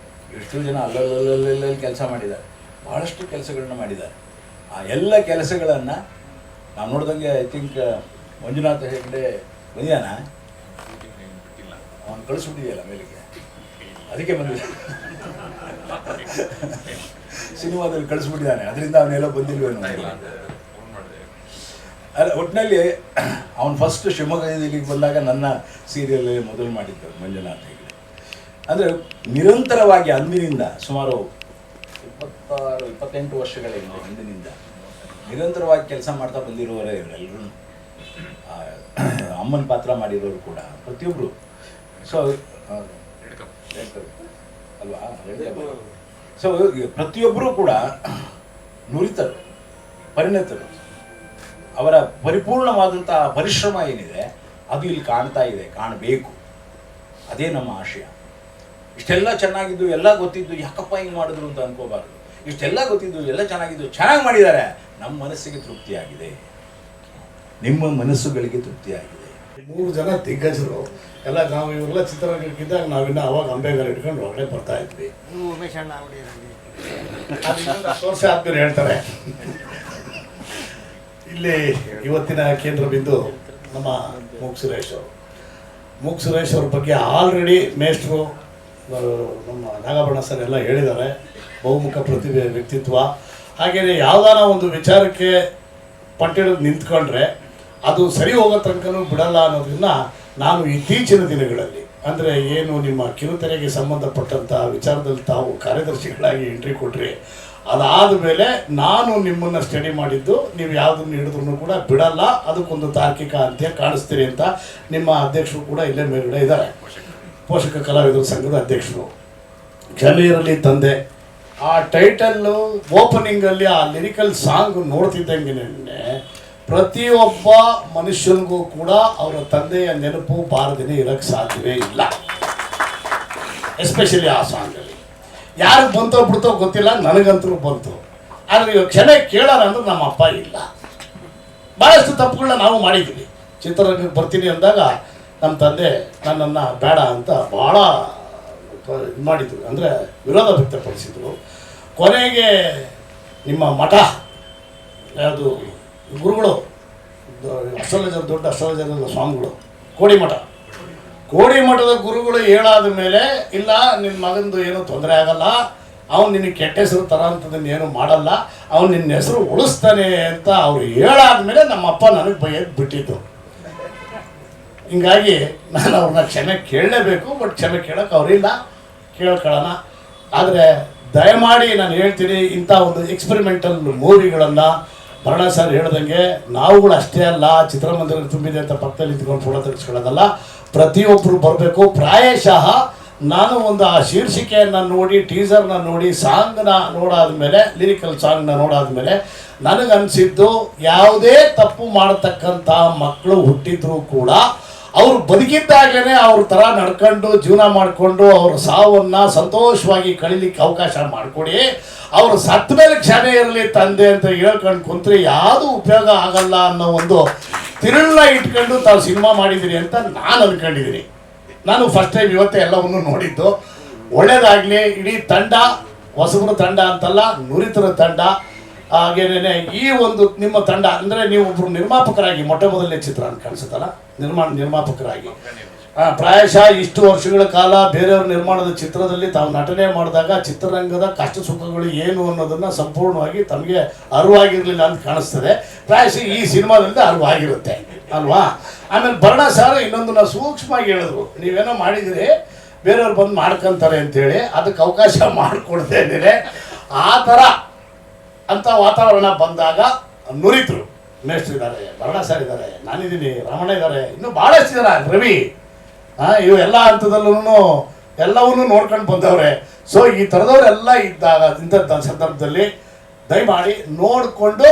ಎಷ್ಟು ಜನ ಅಲ್ಲಲ್ಲಿ ಕೆಲಸ ಮಾಡಿದ್ದಾರೆ, ಭಾಳಷ್ಟು ಕೆಲಸಗಳನ್ನ ಮಾಡಿದ್ದಾರೆ. ಆ ಎಲ್ಲ ಕೆಲಸಗಳನ್ನು ನಾವು ನೋಡ್ದಂಗೆ ಐ ಥಿಂಕ್ ಮಂಜುನಾಥ ಹೆಗ್ಡೆ ಬಂದಿದ್ದಾನ, ಅವನು ಕಳಿಸ್ಬಿಟ್ಟಿದೆಯಲ್ಲ ಮೇಲಿಗೆ, ಅದಕ್ಕೆ ಬಂದಿದ್ದ ಸಿನಿಮಾದಲ್ಲಿ ಕಳಿಸ್ಬಿಟ್ಟಿದ್ದಾನೆ, ಅದರಿಂದ ಅವನೆಲ್ಲ ಬಂದಿಲ್ವೇನೋ. ಅಲ್ಲ, ಒಟ್ಟಿನಲ್ಲಿ ಅವನು ಫಸ್ಟ್ ಶಿವಮೊಗ್ಗದಲ್ಲಿ ಬಂದಾಗ ನನ್ನ ಸೀರಿಯಲಲ್ಲಿ ಮೊದಲು ಮಾಡಿದ್ದರು ಮಂಜುನಾಥ ಹೆಗ್ಡೆ. ಅಂದರೆ ನಿರಂತರವಾಗಿ ಅಂದಿನಿಂದ ಸುಮಾರು 26-28 ವರ್ಷಗಳ ಹಿಂದಿನಿಂದ ನಿರಂತರವಾಗಿ ಕೆಲಸ ಮಾಡ್ತಾ ಬಂದಿರುವವರೇ ಎಲ್ಲರೂ. ಅಮ್ಮನ ಪಾತ್ರ ಮಾಡಿರೋರು ಕೂಡ ಪ್ರತಿಯೊಬ್ಬರು. ಸೊ ಅಲ್ವಾ, ಸೊ ಪ್ರತಿಯೊಬ್ಬರೂ ಕೂಡ ನುರಿತರು, ಪರಿಣತರು. ಅವರ ಪರಿಪೂರ್ಣವಾದಂಥ ಪರಿಶ್ರಮ ಏನಿದೆ ಅದು ಇಲ್ಲಿ ಕಾಣ್ತಾ ಇದೆ, ಕಾಣಬೇಕು. ಅದೇ ನಮ್ಮ ಆಶಯ. ಇಷ್ಟೆಲ್ಲ ಚೆನ್ನಾಗಿದ್ದು, ಎಲ್ಲ ಗೊತ್ತಿದ್ದು, ಯಾಕಪ್ಪ ಹಿಂಗೆ ಮಾಡಿದ್ರು ಅಂತ ಅನ್ಕೋಬಾರ್ದು. ಇಷ್ಟೆಲ್ಲ ಗೊತ್ತಿದ್ದು, ಎಲ್ಲ ಚೆನ್ನಾಗಿದ್ದು, ಚೆನ್ನಾಗಿ ಮಾಡಿದ್ದಾರೆ. ನಮ್ಮ ಮನಸ್ಸಿಗೆ ತೃಪ್ತಿಯಾಗಿದೆ, ನಿಮ್ಮ ಮನಸ್ಸುಗಳಿಗೆ ತೃಪ್ತಿಯಾಗಿದೆ. 3 ಜನ ದಿಗ್ಗಜರು ಎಲ್ಲ ನಾವು ಇವರೆಲ್ಲ ಚಿತ್ರರಂಗಕ್ಕಿದ್ದಾಗ ನಾವಿನ್ನ ಅವಾಗ ಅಂಬೇಗಾರ ಇಟ್ಕೊಂಡು ಒಳಗಡೆ ಬರ್ತಾ ಇದ್ವಿ. ವರ್ಷ ಆದ್ಮೇಲೆ ಹೇಳ್ತಾರೆ. ಇಲ್ಲಿ ಇವತ್ತಿನ ಕೇಂದ್ರ ಬಿಂದು ನಮ್ಮ ಮೂಕ್ ಸುರೇಶ್ ಅವರು. ಮೂಕ್ ಸುರೇಶ್ ಅವ್ರ ಬಗ್ಗೆ ಆಲ್ರೆಡಿ ಮೇಷ್ಟ್ರು ನಮ್ಮ ನಾಗಬಣ್ಣ ಸರ್ ಎಲ್ಲ ಹೇಳಿದ್ದಾರೆ. ಬಹುಮುಖ ಪ್ರತಿಭೆ, ವ್ಯಕ್ತಿತ್ವ. ಹಾಗೆಯೇ ಯಾವುದಾರ ಒಂದು ವಿಚಾರಕ್ಕೆ ಪಟ್ಟಿಡಿದು ನಿಂತ್ಕೊಂಡ್ರೆ ಅದು ಸರಿ ಹೋಗೋ ತನಕನೂ ಬಿಡಲ್ಲ ಅನ್ನೋದನ್ನ ನಾನು ಇತ್ತೀಚಿನ ದಿನಗಳಲ್ಲಿ, ಅಂದರೆ ಏನು ನಿಮ್ಮ ಕಿರುತೆರೆಗೆ ಸಂಬಂಧಪಟ್ಟಂಥ ವಿಚಾರದಲ್ಲಿ ತಾವು ಕಾರ್ಯದರ್ಶಿಗಳಾಗಿ ಎಂಟ್ರಿ ಕೊಟ್ರಿ, ಅದಾದ ಮೇಲೆ ನಾನು ನಿಮ್ಮನ್ನು ಸ್ಟಡಿ ಮಾಡಿದ್ದು, ನೀವು ಯಾವುದನ್ನು ಹಿಡಿದ್ರೂ ಕೂಡ ಬಿಡಲ್ಲ, ಅದಕ್ಕೊಂದು ತಾರ್ಕಿಕ ಅಂತ್ಯ ಕಾಣಿಸ್ತೀರಿ ಅಂತ ನಿಮ್ಮ ಅಧ್ಯಕ್ಷರು ಕೂಡ ಇಲ್ಲೇ ಮೇಲ್ಗಡೆ ಇದ್ದಾರೆ, ಪೋಷಕ ಕಲಾವಿದರ ಸಂಘದ ಅಧ್ಯಕ್ಷರು. ಕ್ಷಮೆಯಿರಲಿ ತಂದೆ, ಆ ಟೈಟಲ್ಲು ಓಪನಿಂಗಲ್ಲಿ ಆ ಲಿರಿಕಲ್ ಸಾಂಗ್ ನೋಡ್ತಿದ್ದಂಗೆ ಪ್ರತಿಯೊಬ್ಬ ಮನುಷ್ಯನಿಗೂ ಕೂಡ ಅವರ ತಂದೆಯ ನೆನಪು ಬಾರದೇನೆ ಇರೋಕ್ಕೆ ಸಾಧ್ಯವೇ ಇಲ್ಲ. ಎಸ್ಪೆಷಲಿ ಆ ಸಾಂಗಲ್ಲಿ ಯಾರಿಗೆ ಬಂತೋ ಬಿಡ್ತೋ ಗೊತ್ತಿಲ್ಲ, ನನಗಂತೂ ಬಂತು. ಆದರೆ ಇವಾಗ ಕ್ಷಮೆ ಕೇಳೋಣ ಅಂದ್ರೆ ನಮ್ಮ ಅಪ್ಪ ಇಲ್ಲ. ಭಾಳಷ್ಟು ತಪ್ಪುಗಳನ್ನ ನಾವು ಮಾಡಿದ್ವಿ. ಚಿತ್ರರಂಗಕ್ಕೆ ಬರ್ತೀನಿ ಅಂದಾಗ ನಮ್ಮ ತಂದೆ ನನ್ನನ್ನು ಬೇಡ ಅಂತ ಭಾಳ ಇದು ಮಾಡಿದ್ರು, ಅಂದರೆ ವಿರೋಧ ವ್ಯಕ್ತಪಡಿಸಿದರು. ಕೊನೆಗೆ ನಿಮ್ಮ ಮಠ ಯಾವುದು ಗುರುಗಳು, ಅಷ್ಟಲಜರ ದೊಡ್ಡ ಅಷ್ಟಲಜರದ ಸ್ವಾಮಿಗಳು, ಕೋಡಿ ಮಠದ ಗುರುಗಳು ಹೇಳಾದ ಮೇಲೆ, ಇಲ್ಲ ನಿನ್ನ ಮಗಂದು ಏನೂ ತೊಂದರೆ ಆಗಲ್ಲ, ಅವನು ನಿನಗೆ ಕೆಟ್ಟ ಹೆಸರು ಥರ ಅಂಥದ್ದನ್ನು ಏನೂ ಮಾಡಲ್ಲ, ಅವನು ನಿನ್ನ ಹೆಸರು ಉಳಿಸ್ತಾನೆ ಅಂತ ಅವ್ರು ಹೇಳಾದ ಮೇಲೆ ನಮ್ಮಪ್ಪ ನನಗೆ ಬೈಯೋದು ಬಿಟ್ಟಿದ್ದು. ಹಿಂಗಾಗಿ ನಾನು ಅವ್ರನ್ನ ಕ್ಷಮೆ ಕೇಳಲೇಬೇಕು. ಬಟ್ ಕ್ಷಮೆ ಕೇಳೋಕೆ ಅವರಿಲ್ಲ, ಕೇಳ್ಕೊಳ್ಳೋಣ. ಆದರೆ ದಯಮಾಡಿ ನಾನು ಹೇಳ್ತೀನಿ, ಇಂಥ ಒಂದು ಎಕ್ಸ್ಪೆರಿಮೆಂಟಲ್ ಮೂವಿಗಳನ್ನು ಭರಣ ಸರ್ ಹೇಳ್ದಂಗೆ ನಾವುಗಳು ಅಷ್ಟೇ ಅಲ್ಲ, ಚಿತ್ರಮಂದಿರ ತುಂಬಿದೆ ಅಂತ ಪಕ್ಕದಲ್ಲಿ ಇದ್ಕೊಂಡು ಫೋಟೋ ತೆಗೆಸ್ಕೊಳ್ಳೋದಲ್ಲ, ಪ್ರತಿಯೊಬ್ಬರು ಬರಬೇಕು. ಪ್ರಾಯಶಃ ನಾನು ಒಂದು ಆ ಶೀರ್ಷಿಕೆಯನ್ನು ನೋಡಿ, ಟೀಸರ್ನ ನೋಡಿ, ಸಾಂಗ್ನ ನೋಡಾದ್ಮೇಲೆ, ಲಿರಿಕಲ್ ಸಾಂಗ್ನ ನೋಡಾದ್ಮೇಲೆ ನನಗನ್ಸಿದ್ದು, ಯಾವುದೇ ತಪ್ಪು ಮಾಡತಕ್ಕಂಥ ಮಕ್ಕಳು ಹುಟ್ಟಿದ್ರೂ ಕೂಡ ಅವರು ಬದುಕಿದ್ದಾಗಲೇ ಅವ್ರ ಥರ ನಡ್ಕೊಂಡು ಜೀವನ ಮಾಡಿಕೊಂಡು ಅವ್ರ ಸಾವನ್ನು ಸಂತೋಷವಾಗಿ ಕಳೀಲಿಕ್ಕೆ ಅವಕಾಶ ಮಾಡಿಕೊಡಿ. ಅವರು ಸತ್ತ ಮೇಲೆ ಕ್ಷಮೆ ಇರಲಿ ತಂದೆ ಅಂತ ಹೇಳ್ಕೊಂಡು ಕುಂತ್ರೆ ಯಾವುದು ಉಪಯೋಗ ಆಗಲ್ಲ ಅನ್ನೋ ಒಂದು ತಿರುಳನ್ನ ಇಟ್ಕೊಂಡು ತಾವು ಸಿನಿಮಾ ಮಾಡಿದ್ದೀರಿ ಅಂತ ನಾನು ಅಂದ್ಕೊಂಡಿದ್ದೀನಿ. ನಾನು ಫಸ್ಟ್ ಟೈಮ್ ಇವತ್ತೇ ಎಲ್ಲವನ್ನು ನೋಡಿದ್ದು. ಒಳ್ಳೇದಾಗಲಿ. ಇಡೀ ತಂಡ, ಹೊಸಬರ ತಂಡ ಅಂತಲ್ಲ, ನುರಿತರ ತಂಡ. ಹಾಗೇನೇ ಈ ಒಂದು ನಿಮ್ಮ ತಂಡ ಅಂದರೆ ನೀವು ಒಬ್ಬರು ನಿರ್ಮಾಪಕರಾಗಿ ಮೊಟ್ಟ ಮೊದಲನೇ ಚಿತ್ರ ಅಂತ ಕಾಣಿಸುತ್ತಲ್ಲ, ನಿರ್ಮಾಪಕರಾಗಿ ಪ್ರಾಯಶಃ ಇಷ್ಟು ವರ್ಷಗಳ ಕಾಲ ಬೇರೆಯವ್ರ ನಿರ್ಮಾಣದ ಚಿತ್ರದಲ್ಲಿ ತಾವು ನಟನೆ ಮಾಡಿದಾಗ ಚಿತ್ರರಂಗದ ಕಷ್ಟ ಸುಖಗಳು ಏನು ಅನ್ನೋದನ್ನು ಸಂಪೂರ್ಣವಾಗಿ ತಮಗೆ ಅರಿವಾಗಿರಲಿಲ್ಲ ಅಂತ ಕಾಣಿಸ್ತದೆ. ಪ್ರಾಯಶಃ ಈ ಸಿನಿಮಾದಿಂದ ಅರಿವಾಗಿರುತ್ತೆ ಅಲ್ವಾ. ಆಮೇಲೆ ಭರಣ ಸರ್ ಇನ್ನೊಂದನ್ನ ಸೂಕ್ಷ್ಮವಾಗಿ ಹೇಳಿದ್ರು, ನೀವೇನೋ ಮಾಡಿದರೆ ಬೇರೆಯವ್ರು ಬಂದು ಮಾಡ್ಕೊಂತಾರೆ ಅಂತೇಳಿ, ಅದಕ್ಕೆ ಅವಕಾಶ ಮಾಡಿಕೊಡ್ತೇನೆ. ಆ ಥರ ಅಂಥ ವಾತಾವರಣ ಬಂದಾಗ ನುರಿತರು ಮೇಷ್ಟ್ರು ಇದ್ದಾರೆ, ಭರಣ ಸರ್ ಇದ್ದಾರೆ, ನಾನಿದ್ದೀನಿ, ರಮಣ ಇದ್ದಾರೆ, ಇನ್ನೂ ಭಾಳಷ್ಟು ಜನ, ರವಿ, ಇವು ಎಲ್ಲ ಹಂತದಲ್ಲೂ ಎಲ್ಲವನ್ನೂ ನೋಡ್ಕೊಂಡು ಬಂದವ್ರೆ. ಸೊ ಈ ಥರದವರೆಲ್ಲ ಇದ್ದಾಗ ಇಂಥ ಸಂದರ್ಭದಲ್ಲಿ ದಯಮಾಡಿ ನೋಡಿಕೊಂಡು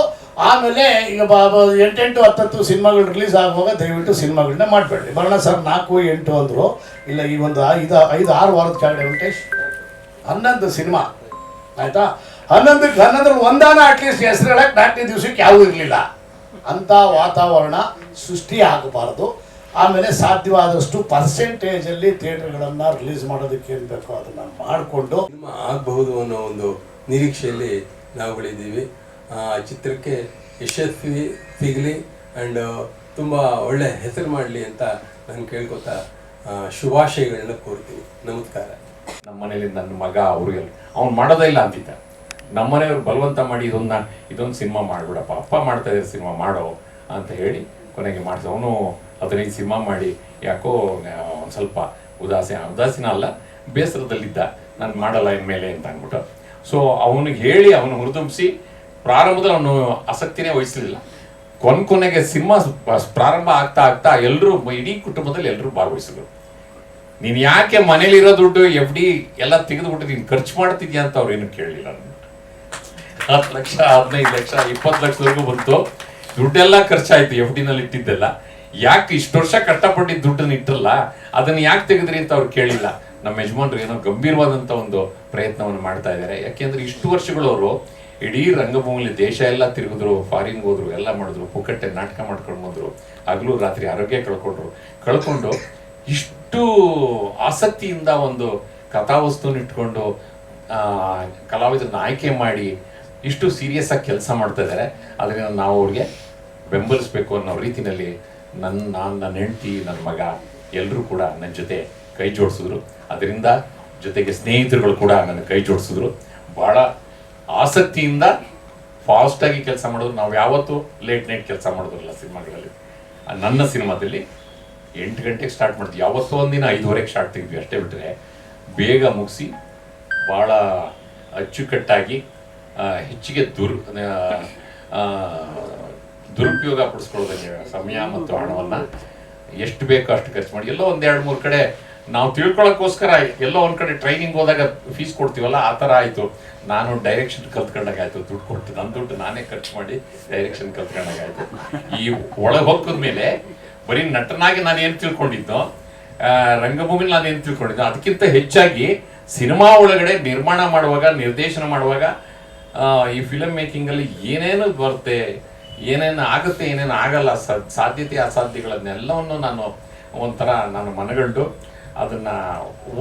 ಆಮೇಲೆ ಈಗ 8-10 ಸಿನಿಮಾಗಳು ರಿಲೀಸ್ ಆಗುವಾಗ ದಯವಿಟ್ಟು ಸಿನಿಮಾಗಳನ್ನ ಮಾಡಬೇಡ್ರಿ. ಭರಣ ಸರ್ 4-8 ಅಂದರು. ಇಲ್ಲ, ಈ ಒಂದು 5-6 ವಾರದ ಕೆಳಗಡೆ ವೆಂಕಟೇಶ್ 11 ಸಿನಿಮಾ ಆಯಿತಾ. 11ರಲ್ಲಿ ಒಂದಾನ ಅಟ್ಲೀಸ್ಟ್ ಹೆಸರು ಹೇಳಕ್ಕೆ 4ನೇ ದಿವಸಕ್ಕೆ ಯಾವುದೂ ಇರಲಿಲ್ಲ. ಅಂಥ ವಾತಾವರಣ ಸೃಷ್ಟಿ ಆಗಬಾರ್ದು. ಆಮೇಲೆ ಸಾಧ್ಯವಾದಷ್ಟು ಪರ್ಸೆಂಟೇಜಲ್ಲಿ ಥಿಯೇಟರ್ಗಳನ್ನು ರಿಲೀಸ್ ಮಾಡೋದಕ್ಕೆ ಏನು ಬೇಕೋ ಅದನ್ನು ಮಾಡಿಕೊಂಡು ಸಿನಿಮಾ ಆಗಬಹುದು ಅನ್ನೋ ಒಂದು ನಿರೀಕ್ಷೆಯಲ್ಲಿ ನಾವುಗಳಿದ್ದೀವಿ. ಚಿತ್ರಕ್ಕೆ ಯಶಸ್ವಿ ಸಿಗಲಿ ಆ್ಯಂಡ್ ತುಂಬ ಒಳ್ಳೆ ಹೆಸರು ಮಾಡಲಿ ಅಂತ ನಾನು ಕೇಳ್ಕೊತಾ ಶುಭಾಶಯಗಳನ್ನ ಕೋರ್ತೀನಿ. ನಮಸ್ಕಾರ. ನಮ್ಮ ಮನೇಲಿ ನನ್ನ ಮಗ ಅವರು ಅವ್ನು ಮಾಡೋದೇ ಇಲ್ಲ ಅಂತಿದ್ದ. ನಮ್ಮ ಮನೆಯವ್ರು ಬಲವಂತ ಮಾಡಿ ಇದೊಂದು ಸಿನಿಮಾ ಮಾಡಿಬಿಡಪ್ಪ, ಅಪ್ಪ ಮಾಡ್ತಾ ಇದ್ದಾರೆ ಸಿನಿಮಾ ಮಾಡೋ ಅಂತ ಹೇಳಿ ಕೊನೆಗೆ ಮಾಡಿಸ. ಅವನು 15 ಸಿನಿಮಾ ಮಾಡಿ ಯಾಕೋ ಒಂದು ಸ್ವಲ್ಪ ಉದಾಸೀನ ಅಲ್ಲ, ಬೇಸರದಲ್ಲಿದ್ದ, ನಾನು ಮಾಡಲ್ಲ ಇನ್ಮೇಲೆ ಅಂತ ಅಂದ್ಬಿಟ್ಟು. ಸೊ ಅವನಿಗೆ ಹೇಳಿ ಅವನು ಹುರಿದುಂಬಿಸಿ ಪ್ರಾರಂಭದಲ್ಲಿ ಅವನು ಆಸಕ್ತಿನೇ ವಹಿಸಲಿಲ್ಲ. ಕೊನೆಗೆ ಸಿನಿಮಾ ಪ್ರಾರಂಭ ಆಗ್ತಾ ಆಗ್ತಾ ಎಲ್ಲರೂ, ಇಡೀ ಕುಟುಂಬದಲ್ಲಿ ಎಲ್ಲರೂ ಭಾಗವಹಿಸಿದ್ರು. ನೀನು ಯಾಕೆ ಮನೇಲಿರೋ ದುಡ್ಡು FD ಎಲ್ಲ ತೆಗೆದುಬಿಟ್ಟು ನೀನು ಖರ್ಚು ಮಾಡ್ತಿದ್ಯಾ ಅಂತ ಅವ್ರು ಏನು ಕೇಳಲಿಲ್ಲ. 10 ಲಕ್ಷ 15 ಲಕ್ಷ 20 ಲಕ್ಷದವರೆಗೂ ಬಂತು. ದುಡ್ಡೆಲ್ಲ ಖರ್ಚಾಯ್ತು FDನಲ್ಲಿ ಇಟ್ಟಿದ್ದೆಲ್ಲ. ಯಾಕೆ ಇಷ್ಟು ವರ್ಷ ಕಷ್ಟಪಟ್ಟಿದ್ದ ದುಡ್ಡನ್ನು ಇಟ್ಟಲ್ಲ, ಅದನ್ನು ಯಾಕೆ ತೆಗೆದ್ರಿ ಅಂತ ಅವ್ರು ಕೇಳಿಲ್ಲ. ನಮ್ಮ ಯಜಮಾನ್ರು ಏನೋ ಗಂಭೀರವಾದಂಥ ಒಂದು ಪ್ರಯತ್ನವನ್ನು ಮಾಡ್ತಾ ಇದ್ದಾರೆ. ಯಾಕೆಂದ್ರೆ ಇಷ್ಟು ವರ್ಷಗಳವರು ಇಡೀ ರಂಗಭೂಮಿಲಿ ದೇಶ ಎಲ್ಲ ತಿರುಗಿದ್ರು, ಫಾರಿನ್ಗೆ ಹೋದ್ರು, ಎಲ್ಲ ಮಾಡಿದ್ರು, ಪುಕ್ಕಟ್ಟೆ ನಾಟಕ ಮಾಡ್ಕೊಂಡು ಬಂದರು, ಹಗಲು ರಾತ್ರಿ ಆರೋಗ್ಯ ಕಳ್ಕೊಂಡು ಇಷ್ಟು ಆಸಕ್ತಿಯಿಂದ ಒಂದು ಕಥಾವಸ್ತುನ ಇಟ್ಕೊಂಡು ಕಲಾವಿದರನ್ನ ಆಯ್ಕೆ ಮಾಡಿ ಇಷ್ಟು ಸೀರಿಯಸ್ ಆಗಿ ಕೆಲಸ ಮಾಡ್ತಾ ಇದ್ದಾರೆ. ಅದರಿಂದ ನಾವು ಅವ್ರಿಗೆ ಬೆಂಬಲಿಸಬೇಕು ಅನ್ನೋ ರೀತಿಯಲ್ಲಿ ನನ್ನ ಹೆಂಡತಿ, ನನ್ನ ಮಗ ಎಲ್ಲರೂ ಕೂಡ ನನ್ನ ಜೊತೆ ಕೈ ಜೋಡಿಸಿದ್ರು. ಅದರಿಂದ ಜೊತೆಗೆ ಸ್ನೇಹಿತರುಗಳು ಕೂಡ ನನ್ನ ಕೈ ಜೋಡಿಸಿದ್ರು. ಭಾಳ ಆಸಕ್ತಿಯಿಂದ ಫಾಸ್ಟಾಗಿ ಕೆಲಸ ಮಾಡಿದ್ರು. ನಾವು ಯಾವತ್ತೂ ಲೇಟ್ ನೈಟ್ ಕೆಲಸ ಮಾಡೋದಿಲ್ಲ ಸಿನಿಮಾಗಳಲ್ಲಿ. ನನ್ನ ಸಿನಿಮಾದಲ್ಲಿ 8 ಗಂಟೆಗೆ ಸ್ಟಾರ್ಟ್ ಮಾಡ್ತೀವಿ, ಯಾವತ್ತೋ ಒಂದಿನ 5:30ಗೆ ಸ್ಟಾರ್ಟ್ ತೆಗಿದ್ವಿ, ಅಷ್ಟೇ ಬಿಟ್ಟರೆ ಬೇಗ ಮುಗಿಸಿ ಭಾಳ ಅಚ್ಚುಕಟ್ಟಾಗಿ ಹೆಚ್ಚಿಗೆ ದುರುಪಯೋಗ ಪಡಿಸ್ಕೊಳ್ಳೋದಂಗೆ ಸಮಯ ಮತ್ತು ಹಣವನ್ನು ಎಷ್ಟು ಬೇಕೋ ಅಷ್ಟು ಖರ್ಚು ಮಾಡಿ. ಎಲ್ಲೋ 1-2-3 ಕಡೆ ನಾವು ತಿಳ್ಕೊಳ್ಳೋಕ್ಕೋಸ್ಕರ ಎಲ್ಲೋ ಒಂದು ಕಡೆ ಟ್ರೈನಿಂಗ್ ಹೋದಾಗ ಫೀಸ್ ಕೊಡ್ತೀವಲ್ಲ, ಆ ಥರ ಆಯಿತು. ನಾನು ಡೈರೆಕ್ಷನ್ ಕಲ್ತ್ಕೊಂಡಾಗ ಆಯಿತು, ದುಡ್ಡು ಕೊಟ್ಟು ನನ್ನ ದುಡ್ಡು ನಾನೇ ಖರ್ಚು ಮಾಡಿ ಡೈರೆಕ್ಷನ್ ಕಲ್ತ್ಕೊಂಡಾಗ ಆಯಿತು. ಈ ಒಳಗೆ ಹೋಗಿದ ಮೇಲೆ ಬರೀ ನಟನಾಗಿ ನಾನು ಏನು ತಿಳ್ಕೊಂಡಿದ್ದೋ, ರಂಗಭೂಮಿಲಿ ನಾನು ಏನು ತಿಳ್ಕೊಂಡಿದ್ದೋ, ಅದಕ್ಕಿಂತ ಹೆಚ್ಚಾಗಿ ಸಿನಿಮಾ ಒಳಗಡೆ ನಿರ್ಮಾಣ ಮಾಡುವಾಗ, ನಿರ್ದೇಶನ ಮಾಡುವಾಗ, ಈ ಫಿಲಮ್ ಮೇಕಿಂಗಲ್ಲಿ ಏನೇನು ಬರುತ್ತೆ, ಏನೇನು ಆಗುತ್ತೆ, ಏನೇನು ಆಗಲ್ಲ, ಸಾಧ್ಯತೆ ಅಸಾಧ್ಯಗಳನ್ನೆಲ್ಲವನ್ನು ನಾನು ಮನಗಂಡು ಅದನ್ನು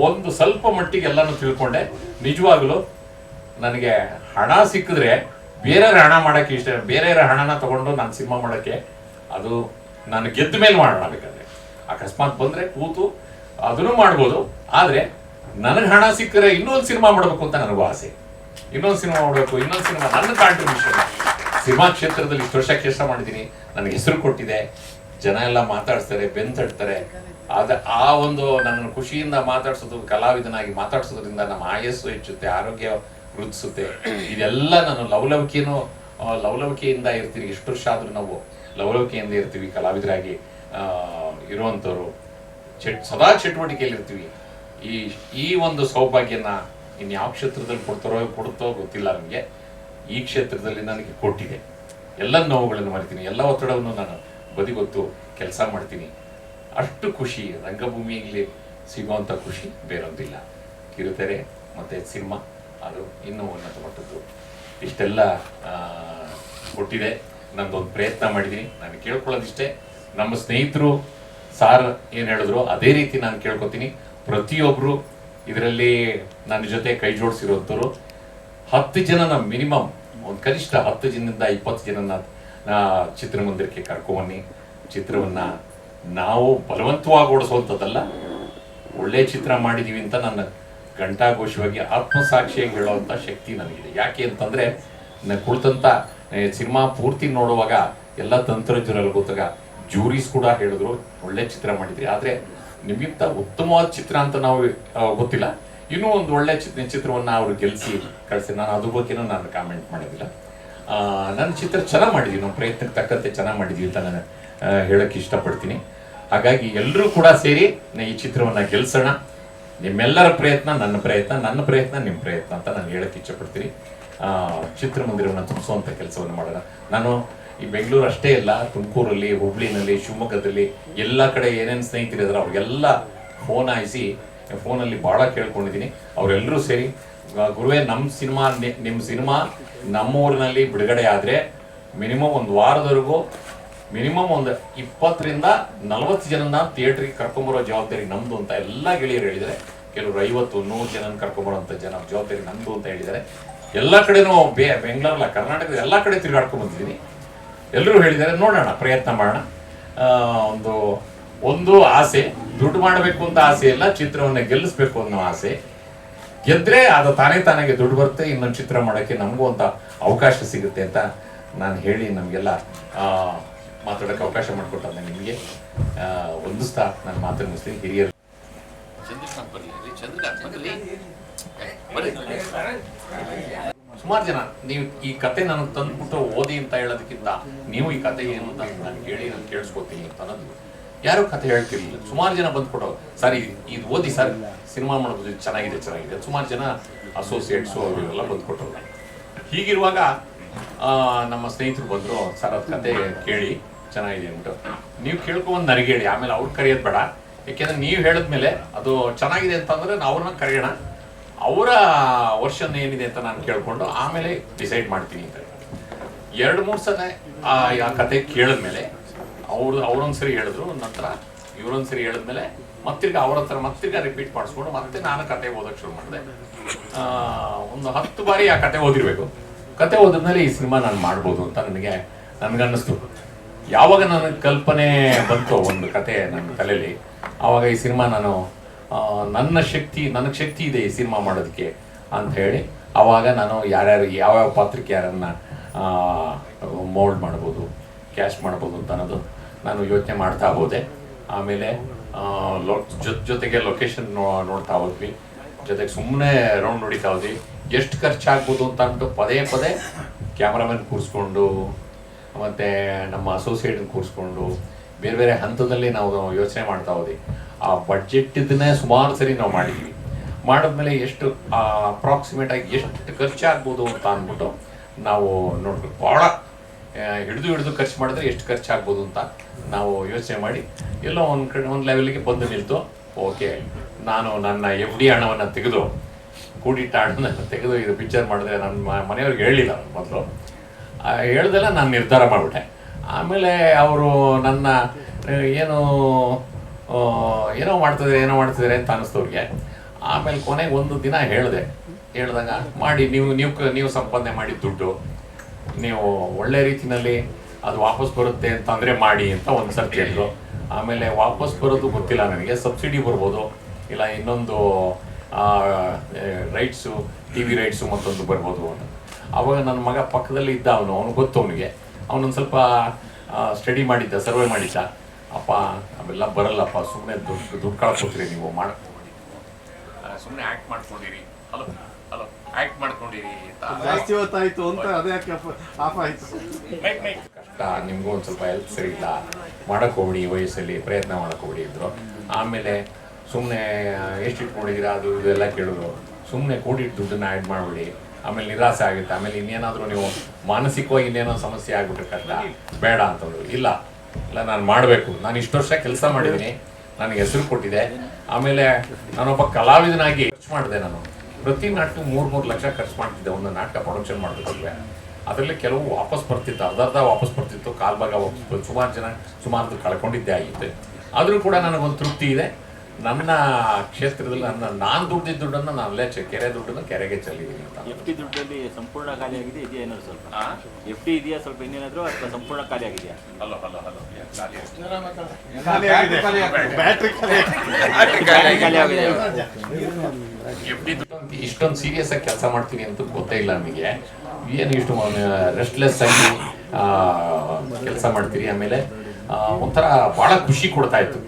ಒಂದು ಸ್ವಲ್ಪ ಮಟ್ಟಿಗೆ ಎಲ್ಲನೂ ತಿಳ್ಕೊಂಡೆ. ನಿಜವಾಗಲೂ ನನಗೆ ಹಣ ಸಿಕ್ಕಿದ್ರೆ ಬೇರೆಯವ್ರ ಹಣ ಮಾಡೋಕ್ಕೆ ಇಷ್ಟ, ಬೇರೆಯವ್ರ ಹಣನ ತಗೊಂಡು ನಾನು ಸಿನಿಮಾ ಮಾಡೋಕ್ಕೆ, ಅದು ನಾನು ಗೆದ್ದ ಮೇಲೆ ಮಾಡೋಣ. ಬೇಕಾದ್ರೆ ಅಕಸ್ಮಾತ್ ಬಂದರೆ ಕೂತು ಅದನ್ನು ಮಾಡ್ಬೋದು. ಆದರೆ ನನಗೆ ಹಣ ಸಿಕ್ಕರೆ ಇನ್ನೊಂದು ಸಿನಿಮಾ ಮಾಡಬೇಕು ಅಂತ ನನಗೂ ಆಸೆ. ಇನ್ನೊಂದು ಸಿನಿಮಾ ಮಾಡಬೇಕು, ಇನ್ನೊಂದು ಸಿನಿಮಾ, ನನ್ನ ಕಾಂಟ್ರಿಬ್ಯೂಷನ್. ಸಿನಿಮಾ ಕ್ಷೇತ್ರದಲ್ಲಿ ಇಷ್ಟು ವರ್ಷ ಕೆಲಸ ಮಾಡಿದ್ದೀನಿ, ನನಗೆ ಹೆಸರು ಕೊಟ್ಟಿದೆ, ಜನ ಎಲ್ಲ ಮಾತಾಡಿಸ್ತಾರೆ, ಬೆಂತಡ್ತಾರೆ. ಆ ಒಂದು ನನ್ನನ್ನು ಖುಷಿಯಿಂದ ಮಾತಾಡ್ಸೋದು, ಕಲಾವಿದನಾಗಿ ಮಾತಾಡ್ಸೋದ್ರಿಂದ ನಮ್ಮ ಆಯಸ್ಸು ಹೆಚ್ಚುತ್ತೆ, ಆರೋಗ್ಯ ವೃದ್ಧಿಸುತ್ತೆ. ಇದೆಲ್ಲ ನಾನು ಲವಲವಿಕೆಯಿಂದ ಇರ್ತೀವಿ. ಎಷ್ಟು ವರ್ಷ ಆದರೂ ನಾವು ಲವಲವಿಕೆಯಿಂದ ಇರ್ತೀವಿ, ಕಲಾವಿದರಾಗಿ ಇರುವಂಥವ್ರು ಸದಾ ಚಟುವಟಿಕೆಯಲ್ಲಿ ಇರ್ತೀವಿ. ಈ ಒಂದು ಸೌಭಾಗ್ಯನ ಇನ್ಯಾವ ಕ್ಷೇತ್ರದಲ್ಲಿ ಕೊಡುತ್ತೋ ಗೊತ್ತಿಲ್ಲ ನನಗೆ. ಈ ಕ್ಷೇತ್ರದಲ್ಲಿ ನನಗೆ ಕೊಟ್ಟಿದೆ. ಎಲ್ಲ ನೋವುಗಳನ್ನು ಮರಿತೀನಿ, ಎಲ್ಲ ಒತ್ತಡವನ್ನು ನಾನು ಬದಿಗೊತ್ತು ಕೆಲಸ ಮಾಡ್ತೀನಿ. ಅಷ್ಟು ಖುಷಿ ರಂಗಭೂಮಿಯಲ್ಲಿ ಸಿಗುವಂಥ ಖುಷಿ ಬೇರೊಂದಿಲ್ಲ. ಕಿರುತೆರೆ ಮತ್ತು ಸಿನಿಮಾ ಅದು ಇನ್ನೂ ಉನ್ನತ ಮಟ್ಟದ್ದು. ಇಷ್ಟೆಲ್ಲ ಕೊಟ್ಟಿದೆ. ನಂದೊಂದು ಪ್ರಯತ್ನ ಮಾಡಿದ್ದೀನಿ. ನಾನು ಕೇಳ್ಕೊಳ್ಳೋದಿಷ್ಟೇ, ನಮ್ಮ ಸ್ನೇಹಿತರು ಸಾರ್ ಏನು ಹೇಳಿದ್ರು ಅದೇ ರೀತಿ ನಾನು ಕೇಳ್ಕೊತೀನಿ. ಪ್ರತಿಯೊಬ್ಬರು ಇದರಲ್ಲಿ ನನ್ನ ಜೊತೆ ಕೈ ಜೋಡಿಸಿರುವಂಥವ್ರು 10 ಜನನ ಮಿನಿಮಮ್, ಒಂದು ಕನಿಷ್ಠ 10 ಜನದಿಂದ 20 ಜನನ ಚಿತ್ರಮಂದಿರಕ್ಕೆ ಕರ್ಕೊಂಬನ್ನಿ. ಚಿತ್ರವನ್ನು ನಾವು ಬಲವಂತವಾಗಿ ಓಡಿಸುವಂಥದ್ದಲ್ಲ, ಒಳ್ಳೆ ಚಿತ್ರ ಮಾಡಿದ್ದೀವಿ ಅಂತ ನನ್ನ ಘಂಟಾಘೋಷವಾಗಿ ಆತ್ಮಸಾಕ್ಷಿಯಾಗಿ ಹೇಳುವಂಥ ಶಕ್ತಿ ನನಗಿದೆ. ಯಾಕೆ ಅಂತಂದರೆ ನಾನು ಕುಳಿತಂಥ ಸಿನಿಮಾ ಪೂರ್ತಿ ನೋಡುವಾಗ ಎಲ್ಲ ತಂತ್ರಜ್ಞರಲ್ಲಿ ಗೊತ್ತಾಗ ಜೂರೀಸ್ ಕೂಡ ಹೇಳಿದ್ರು ಒಳ್ಳೆ ಚಿತ್ರ ಮಾಡಿದ್ರಿ, ಆದರೆ ನಿಮಗಿಂತ ಉತ್ತಮವಾದ ಚಿತ್ರ ಅಂತ ನಾವು ಗೊತ್ತಿಲ್ಲ, ಇನ್ನೂ ಒಂದು ಒಳ್ಳೆ ಚಿತ್ರವನ್ನು ಅವರು ಗೆಲ್ಲಿಸಿ ಕಳಿಸಿ. ನಾನು ಅದ್ರ ಬಗ್ಗೆನೂ ನಾನು ಕಾಮೆಂಟ್ ಮಾಡೋದಿಲ್ಲ. ನನ್ನ ಚಿತ್ರ ಚೆನ್ನಾಗಿ ಮಾಡಿದ್ವಿ, ನಮ್ಮ ಪ್ರಯತ್ನಕ್ಕೆ ತಕ್ಕಂತೆ ಚೆನ್ನಾಗಿ ಮಾಡಿದ್ವಿ ಅಂತ ನಾನು ಹೇಳೋಕ್ಕೆ ಇಷ್ಟಪಡ್ತೀನಿ. ಹಾಗಾಗಿ ಎಲ್ಲರೂ ಕೂಡ ಸೇರಿ ಈ ಚಿತ್ರವನ್ನು ಗೆಲ್ಲಿಸೋಣ. ನಿಮ್ಮೆಲ್ಲರ ಪ್ರಯತ್ನ ನನ್ನ ಪ್ರಯತ್ನ, ನನ್ನ ಪ್ರಯತ್ನ ನಿಮ್ಮ ಪ್ರಯತ್ನ ಅಂತ ನಾನು ಹೇಳೋಕ್ಕೆ ಇಷ್ಟಪಡ್ತೀನಿ. ಚಿತ್ರಮಂದಿರವನ್ನು ತುಂಬಿಸುವಂಥ ಕೆಲಸವನ್ನು ಮಾಡೋಣ. ನಾನು ಈ ಬೆಂಗಳೂರು ಅಷ್ಟೇ ಇಲ್ಲ, ತುಮಕೂರಲ್ಲಿ, ಹುಬ್ಳಿನಲ್ಲಿ, ಶಿವಮೊಗ್ಗದಲ್ಲಿ ಎಲ್ಲ ಕಡೆ ಏನೇನು ಸ್ನೇಹಿತರಿದ್ದಾರೆ ಅವ್ರಿಗೆಲ್ಲ ಫೋನ್ ಹಾಯಿಸಿ ಫೋನಲ್ಲಿ ಭಾಳ ಕೇಳ್ಕೊಂಡಿದ್ದೀನಿ. ಅವರೆಲ್ಲರೂ ಸೇರಿ ಗುರುವೇ ನಿಮ್ಮ ಸಿನಿಮಾ ನಮ್ಮ ಊರಿನಲ್ಲಿ ಬಿಡುಗಡೆ ಆದರೆ ಮಿನಿಮಮ್ ಒಂದು ವಾರದವರೆಗೂ ಮಿನಿಮಮ್ ಒಂದು 20ರಿಂದ 40 ಜನನ ಥಿಯೇಟ್ರಿಗೆ ಕರ್ಕೊಂಬರೋ ಜವಾಬ್ದಾರಿ ನಮ್ಮದು ಅಂತ ಎಲ್ಲ ಗೆಳೆಯರು ಹೇಳಿದ್ದಾರೆ. ಕೆಲವರು 50-100 ಜನನ ಕರ್ಕೊಂಬರೋಂಥ ಜವಾಬ್ದಾರಿ ನಮ್ಮದು ಅಂತ ಹೇಳಿದ್ದಾರೆ. ಎಲ್ಲ ಕಡೆನೂ ಬೆಂಗಳೂರಲ್ಲ, ಕರ್ನಾಟಕದ ಎಲ್ಲ ಕಡೆ ತಿರುಗಾಡ್ಕೊಂಡು ಬಂದಿದ್ದೀನಿ. ಎಲ್ಲರೂ ಹೇಳಿದ್ದಾರೆ, ನೋಡೋಣ, ಪ್ರಯತ್ನ ಮಾಡೋಣ. ಒಂದು ಆಸೆ, ದುಡ್ಡು ಮಾಡಬೇಕು ಅಂತ ಆಸೆ ಇಲ್ಲ, ಚಿತ್ರವನ್ನು ಗೆಲ್ಲಿಸ್ಬೇಕು ಅನ್ನೋ ಆಸೆ. ಗೆದ್ರೆ ಅದು ತಾನಾಗೆ ದುಡ್ಡು ಬರುತ್ತೆ, ಇನ್ನೊಂದು ಚಿತ್ರ ಮಾಡೋಕ್ಕೆ ನಮಗೂ ಅಂತ ಅವಕಾಶ ಸಿಗುತ್ತೆ ಅಂತ ನಾನು ಹೇಳಿ ನಮಗೆಲ್ಲ ಮಾತಾಡೋಕ್ಕೆ ಅವಕಾಶ ಮಾಡಿಕೊಟ್ಟ ನಿಮಗೆ ಒಂದಿಸ್ತಾ ನಾನು ಮಾತನ್ನು ಮುಗಿಸ್ತೀನಿ. ಹಿರಿಯರು ಸುಮಾರು ಜನ ನೀವು ಈ ಕತೆ ನನಗೆ ತಂದ್ಬಿಟ್ಟು ಓದಿ ಅಂತ ಹೇಳೋದಕ್ಕಿಂತ ನೀವು ಈ ಕತೆ ಏನು ಅಂತ ನಾನು ಹೇಳಿ ನಾನು ಕೇಳಿಸ್ಕೊತೀನಿ ಅಂತ ಅನ್ನೋದು ಯಾರು ಕತೆ ಹೇಳ್ತಿರ್ಲಿಲ್ಲ. ಸುಮಾರು ಜನ ಬಂದ್ಕೊಡೋ, ಸರ್ ಇದು ಓದಿ ಸರ್, ಸಿನಿಮಾ ಮಾಡೋದು ಚೆನ್ನಾಗಿದೆ. ಸುಮಾರು ಜನ ಅಸೋಸಿಯೇಟ್ಸು ಅವರೆಲ್ಲ ಬಂದ್ಕೊಟ್ಟರು. ಹೀಗಿರುವಾಗ ನಮ್ಮ ಸ್ನೇಹಿತರು ಬಂದರು, ಸರ್ ಅದು ಕತೆ ಕೇಳಿ ಚೆನ್ನಾಗಿದೆ ಅಂದ್ಬಿಟ್ಟು ನೀವು ಕೇಳ್ಕೊಂಡು ನನಗೆ ಹೇಳಿ, ಆಮೇಲೆ ಅವ್ರು ಕರೆಯೋದು ಬೇಡ, ಯಾಕೆಂದ್ರೆ ನೀವು ಹೇಳಿದ್ಮೇಲೆ ಅದು ಚೆನ್ನಾಗಿದೆ ಅಂತಂದ್ರೆ ಅವ್ರನ್ನ ಕರೆಯೋಣ, ಅವರ ವರ್ಷನ್ ಏನಿದೆ ಅಂತ ನಾನು ಕೇಳಿಕೊಂಡು ಆಮೇಲೆ ಡಿಸೈಡ್ ಮಾಡ್ತೀನಿ ಅಂತ. 2-3 ಸಲ ಆ ಕತೆ ಕೇಳಿದ್ಮೇಲೆ ಅವ್ರೊಂದ್ಸರಿ ಹೇಳಿದ್ರು, ನಂತರ ಇವ್ರೊಂದ್ಸರಿ ಹೇಳಿದ್ಮೇಲೆ ಮತ್ತಿರ್ಗ ಅವ್ರ ಹತ್ರ ಮತ್ತಿರ್ಗ ರಿಪೀಟ್ ಮಾಡಿಸ್ಕೊಂಡು ಮತ್ತೆ ನಾನು ಕತೆ ಓದೋಕ್ಕೆ ಶುರು ಮಾಡಿದೆ. ಒಂದು 10 ಬಾರಿ ಆ ಕತೆ ಓದಿರ್ಬೇಕು. ಕತೆ ಓದಿದ್ಮೇಲೆ ಈ ಸಿನಿಮಾ ನಾನು ಮಾಡ್ಬೋದು ಅಂತ ನನಗನ್ನಿಸ್ತು. ಯಾವಾಗ ನನಗೆ ಕಲ್ಪನೆ ಬಂತು ಒಂದು ಕತೆ ನನ್ನ ತಲೆಯಲ್ಲಿ, ಆವಾಗ ಈ ಸಿನಿಮಾ ನನಗೆ ಶಕ್ತಿ ಇದೆ ಈ ಸಿನಿಮಾ ಮಾಡೋದಕ್ಕೆ ಅಂತ ಹೇಳಿ, ಆವಾಗ ನಾನು ಯಾವ್ಯಾವ ಪಾತ್ರಕ್ಕೆ ಯಾರನ್ನ ಮೋಲ್ಡ್ ಮಾಡ್ಬೋದು, ಕ್ಯಾಶ್ ಮಾಡ್ಬೋದು ಅಂತ ಅನ್ನೋದು ನಾನು ಯೋಚನೆ ಮಾಡ್ತಾ ಹೋದೆ. ಆಮೇಲೆ ಜೊತೆಗೆ ಲೊಕೇಶನ್ ನೋಡ್ತಾ ಹೋದ್ವಿ, ಜೊತೆಗೆ ಸುಮ್ಮನೆ ರೌಂಡ್ ಹೊಡಿತಾ ಹೋದ್ವಿ. ಎಷ್ಟು ಖರ್ಚಾಗ್ಬೋದು ಅಂತ ಅಂದ್ಬಿಟ್ಟು ಪದೇ ಕ್ಯಾಮ್ರಾಮನ್ ಕೂರಿಸ್ಕೊಂಡು ಮತ್ತು ನಮ್ಮ ಅಸೋಸಿಯೇಟನ್ ಕೂರಿಸ್ಕೊಂಡು ಬೇರೆ ಹಂತದಲ್ಲಿ ನಾವು ಯೋಚನೆ ಮಾಡ್ತಾ ಹೋದ್ವಿ. ಆ ಬಡ್ಜೆಟ್ ಇದನ್ನೇ ಸುಮಾರು ಸರಿ ನಾವು ಮಾಡಿದ್ಮೇಲೆ ಎಷ್ಟು ಅಪ್ರಾಕ್ಸಿಮೇಟಾಗಿ ಎಷ್ಟು ಖರ್ಚಾಗ್ಬೋದು ಅಂತ ಅಂದ್ಬಿಟ್ಟು ನಾವು ನೋಡ್ಬೇಕು. ಭಾಳ ಹಿಡಿದು ಖರ್ಚು ಮಾಡಿದ್ರೆ ಎಷ್ಟು ಖರ್ಚಾಗ್ಬೋದು ಅಂತ ನಾವು ಯೋಚನೆ ಮಾಡಿ ಎಲ್ಲೋ ಒಂದು ಲೆವೆಲ್ಗೆ ಬಂದು ನಿಲ್ತು. ಓಕೆ, ನಾನು ನನ್ನ FD ಹಣವನ್ನು ತೆಗೆದು, ಕೂಡಿಟ್ಟ ಹಣವನ್ನು ತೆಗೆದು ಇದು ಪಿಕ್ಚರ್ ಮಾಡಿದ್ರೆ ನನ್ನ ಮನೆಯವ್ರಿಗೆ ಹೇಳಲಿಲ್ಲ. ಮೊದಲು ಹೇಳ್ದೆಲ್ಲ ನಾನು ನಿರ್ಧಾರ ಮಾಡಿಬಿಟ್ಟೆ. ಆಮೇಲೆ ಅವರು ನನ್ನ ಏನೋ ಮಾಡ್ತಿದ್ದಾರೆ ಅಂತ ಅನ್ನಿಸ್ತವ್ರಿಗೆ. ಆಮೇಲೆ ಕೊನೆಗೆ ಒಂದು ದಿನ ಹೇಳ್ದಾಗ ಮಾಡಿ ನೀವು ಸಂಪಾದನೆ ಮಾಡಿ ದುಡ್ಡು ನೀವು ಒಳ್ಳೆ ರೀತಿಯಲ್ಲಿ ಅದು ವಾಪಸ್ ಬರುತ್ತೆ ಅಂತಂದರೆ ಮಾಡಿ ಅಂತ ಒಂದು ಸರ್ತಿ ಹೇಳಿದ್ರು. ಆಮೇಲೆ ವಾಪಸ್ ಬರೋದು ಗೊತ್ತಿಲ್ಲ ನನಗೆ, ಸಬ್ಸಿಡಿ ಬರ್ಬೋದು, ಇಲ್ಲ ಇನ್ನೊಂದು ರೈಟ್ಸು, TV ರೈಟ್ಸು ಮತ್ತೊಂದು ಬರ್ಬೋದು ಅಂತ. ಆವಾಗ ನನ್ನ ಮಗ ಪಕ್ಕದಲ್ಲಿ ಇದ್ದ, ಅವನು ಗೊತ್ತು ಅವನಿಗೆ, ಅವನೊಂದು ಸ್ವಲ್ಪ ಸ್ಟಡಿ ಮಾಡಿದ್ದ, ಸರ್ವೆ ಮಾಡಿದ್ದ. ಅಪ್ಪ ಅವೆಲ್ಲ ಬರಲ್ಲಪ್ಪ, ಸುಮ್ಮನೆ ದುಡ್ಡು ಕಳ್ಕೊತೀರಿ ನೀವು, ಸುಮ್ಮನೆ ಆ್ಯಕ್ಟ್ ಮಾಡ್ಕೊಂಡಿರಿ, ಹಲೋ ಆ್ಯಕ್ಟ್ ಮಾಡ್ಕೊಂಡಿರಿ ಜಾಸ್ತಿ ಹೊತ್ತಾಯ್ತು ಅಂತ ಅದೇ ಆಫ್ ಆಯ್ತು. ಕಷ್ಟ, ನಿಮಗೂ ಒಂದು ಸ್ವಲ್ಪ ಹೆಲ್ತ್ ಸರಿ ಇಲ್ಲ, ಮಾಡೋಕ್ಕೋಗ್ಬಿಡಿ, ಈ ವಯಸ್ಸಲ್ಲಿ ಪ್ರಯತ್ನ ಮಾಡೋಕ್ಕೋಗ್ಬಿಡಿ ಇದ್ರು. ಆಮೇಲೆ ಸುಮ್ಮನೆ ಎಷ್ಟು ಇಟ್ಕೊಂಡಿದ್ದೀರಾ ಅದು ಇದೆಲ್ಲ ಕೇಳಿದ್ರು. ಸುಮ್ಮನೆ ಕೂಡಿಟ್ಟು ದುಡ್ಡನ್ನ ಆ್ಯಡ್ ಮಾಡಿಬಿಡಿ, ಆಮೇಲೆ ನಿರಾಸೆ ಆಗುತ್ತೆ, ಆಮೇಲೆ ಇನ್ನೇನಾದರೂ ನೀವು ಮಾನಸಿಕವಾಗಿ ಇನ್ನೇನೋ ಸಮಸ್ಯೆ ಆಗ್ಬಿಟ್ರೆ ಕಷ್ಟ, ಬೇಡ ಅಂತಂದ್ರು. ಇಲ್ಲ ನಾನು ಮಾಡಬೇಕು, ನಾನು ಇಷ್ಟು ವರ್ಷ ಕೆಲಸ ಮಾಡಿದ್ದೀನಿ, ನನಗೆ ಹೆಸರು ಕೊಟ್ಟಿದೆ. ಆಮೇಲೆ ನಾನೊಬ್ಬ ಕಲಾವಿದನಾಗಿ ಖರ್ಚು ಮಾಡಿದೆ. ನಾನು ಪ್ರತಿ ನಾಟಕ 3 ಲಕ್ಷ ಖರ್ಚು ಮಾಡ್ತಿದ್ದೆ ಒಂದು ನಾಟಕ ಪ್ರೊಡಕ್ಷನ್ ಮಾಡಬೇಕಲ್ವೇ. ಅದರಲ್ಲಿ ಕೆಲವು ವಾಪಸ್ ಬರ್ತಿತ್ತು, ಅರ್ಧ ವಾಪಸ್ ಬರ್ತಿತ್ತು, ಕಾಲ್ಭಾಗ ವಾಪಸ್ ಬರ್ತಿತ್ತು. ಸುಮಾರು ಕಳ್ಕೊಂಡಿದ್ದೆ ಆಗಿತ್ತು. ಆದರೂ ಕೂಡ ನನಗೊಂದು ತೃಪ್ತಿ ಇದೆ. ನನ್ನ ಕ್ಷೇತ್ರದಲ್ಲಿ ನಾನು ದುಡ್ಡಿದ್ದ ದುಡ್ಡನ್ನು ನಾನು ಅಲ್ಲೇ ಕೆರೆ ದುಡ್ಡನ್ನು ಕೆರೆಗೆ ಚೆಲ್ಲಿದ್ದೀನಿ ಅಂತ. FD ದುಡ್ಡಲ್ಲಿ ಸಂಪೂರ್ಣ ಖಾಲಿ ಆಗಿದೆ, ಇದೆಯಾ ಏನಾದ್ರು ಸ್ವಲ್ಪ? FD ಇದೆಯಾ ಸ್ವಲ್ಪ ಇನ್ನೇನಾದ್ರು, ಅಥವಾ ಸಂಪೂರ್ಣ ಖಾಲಿ ಆಗಿದೆಯಾ? ಹಲೋ ಇಷ್ಟೊಂದು ಸೀರಿಯಸ್ ಆಗಿ ಕೆಲಸ ಮಾಡ್ತೀನಿ ಅಂತ ಗೊತ್ತೇ ಇಲ್ಲ ನನಗೆ. ಏನು ಇಷ್ಟು ರೆಸ್ಟ್ಲೆಸ್ ಆಗಿ ಕೆಲಸ ಮಾಡ್ತೀರಿ. ಆಮೇಲೆ ಒಂಥರ ಭಾಳ ಖುಷಿ ಕೊಡ್ತಾ ಇತ್ತು.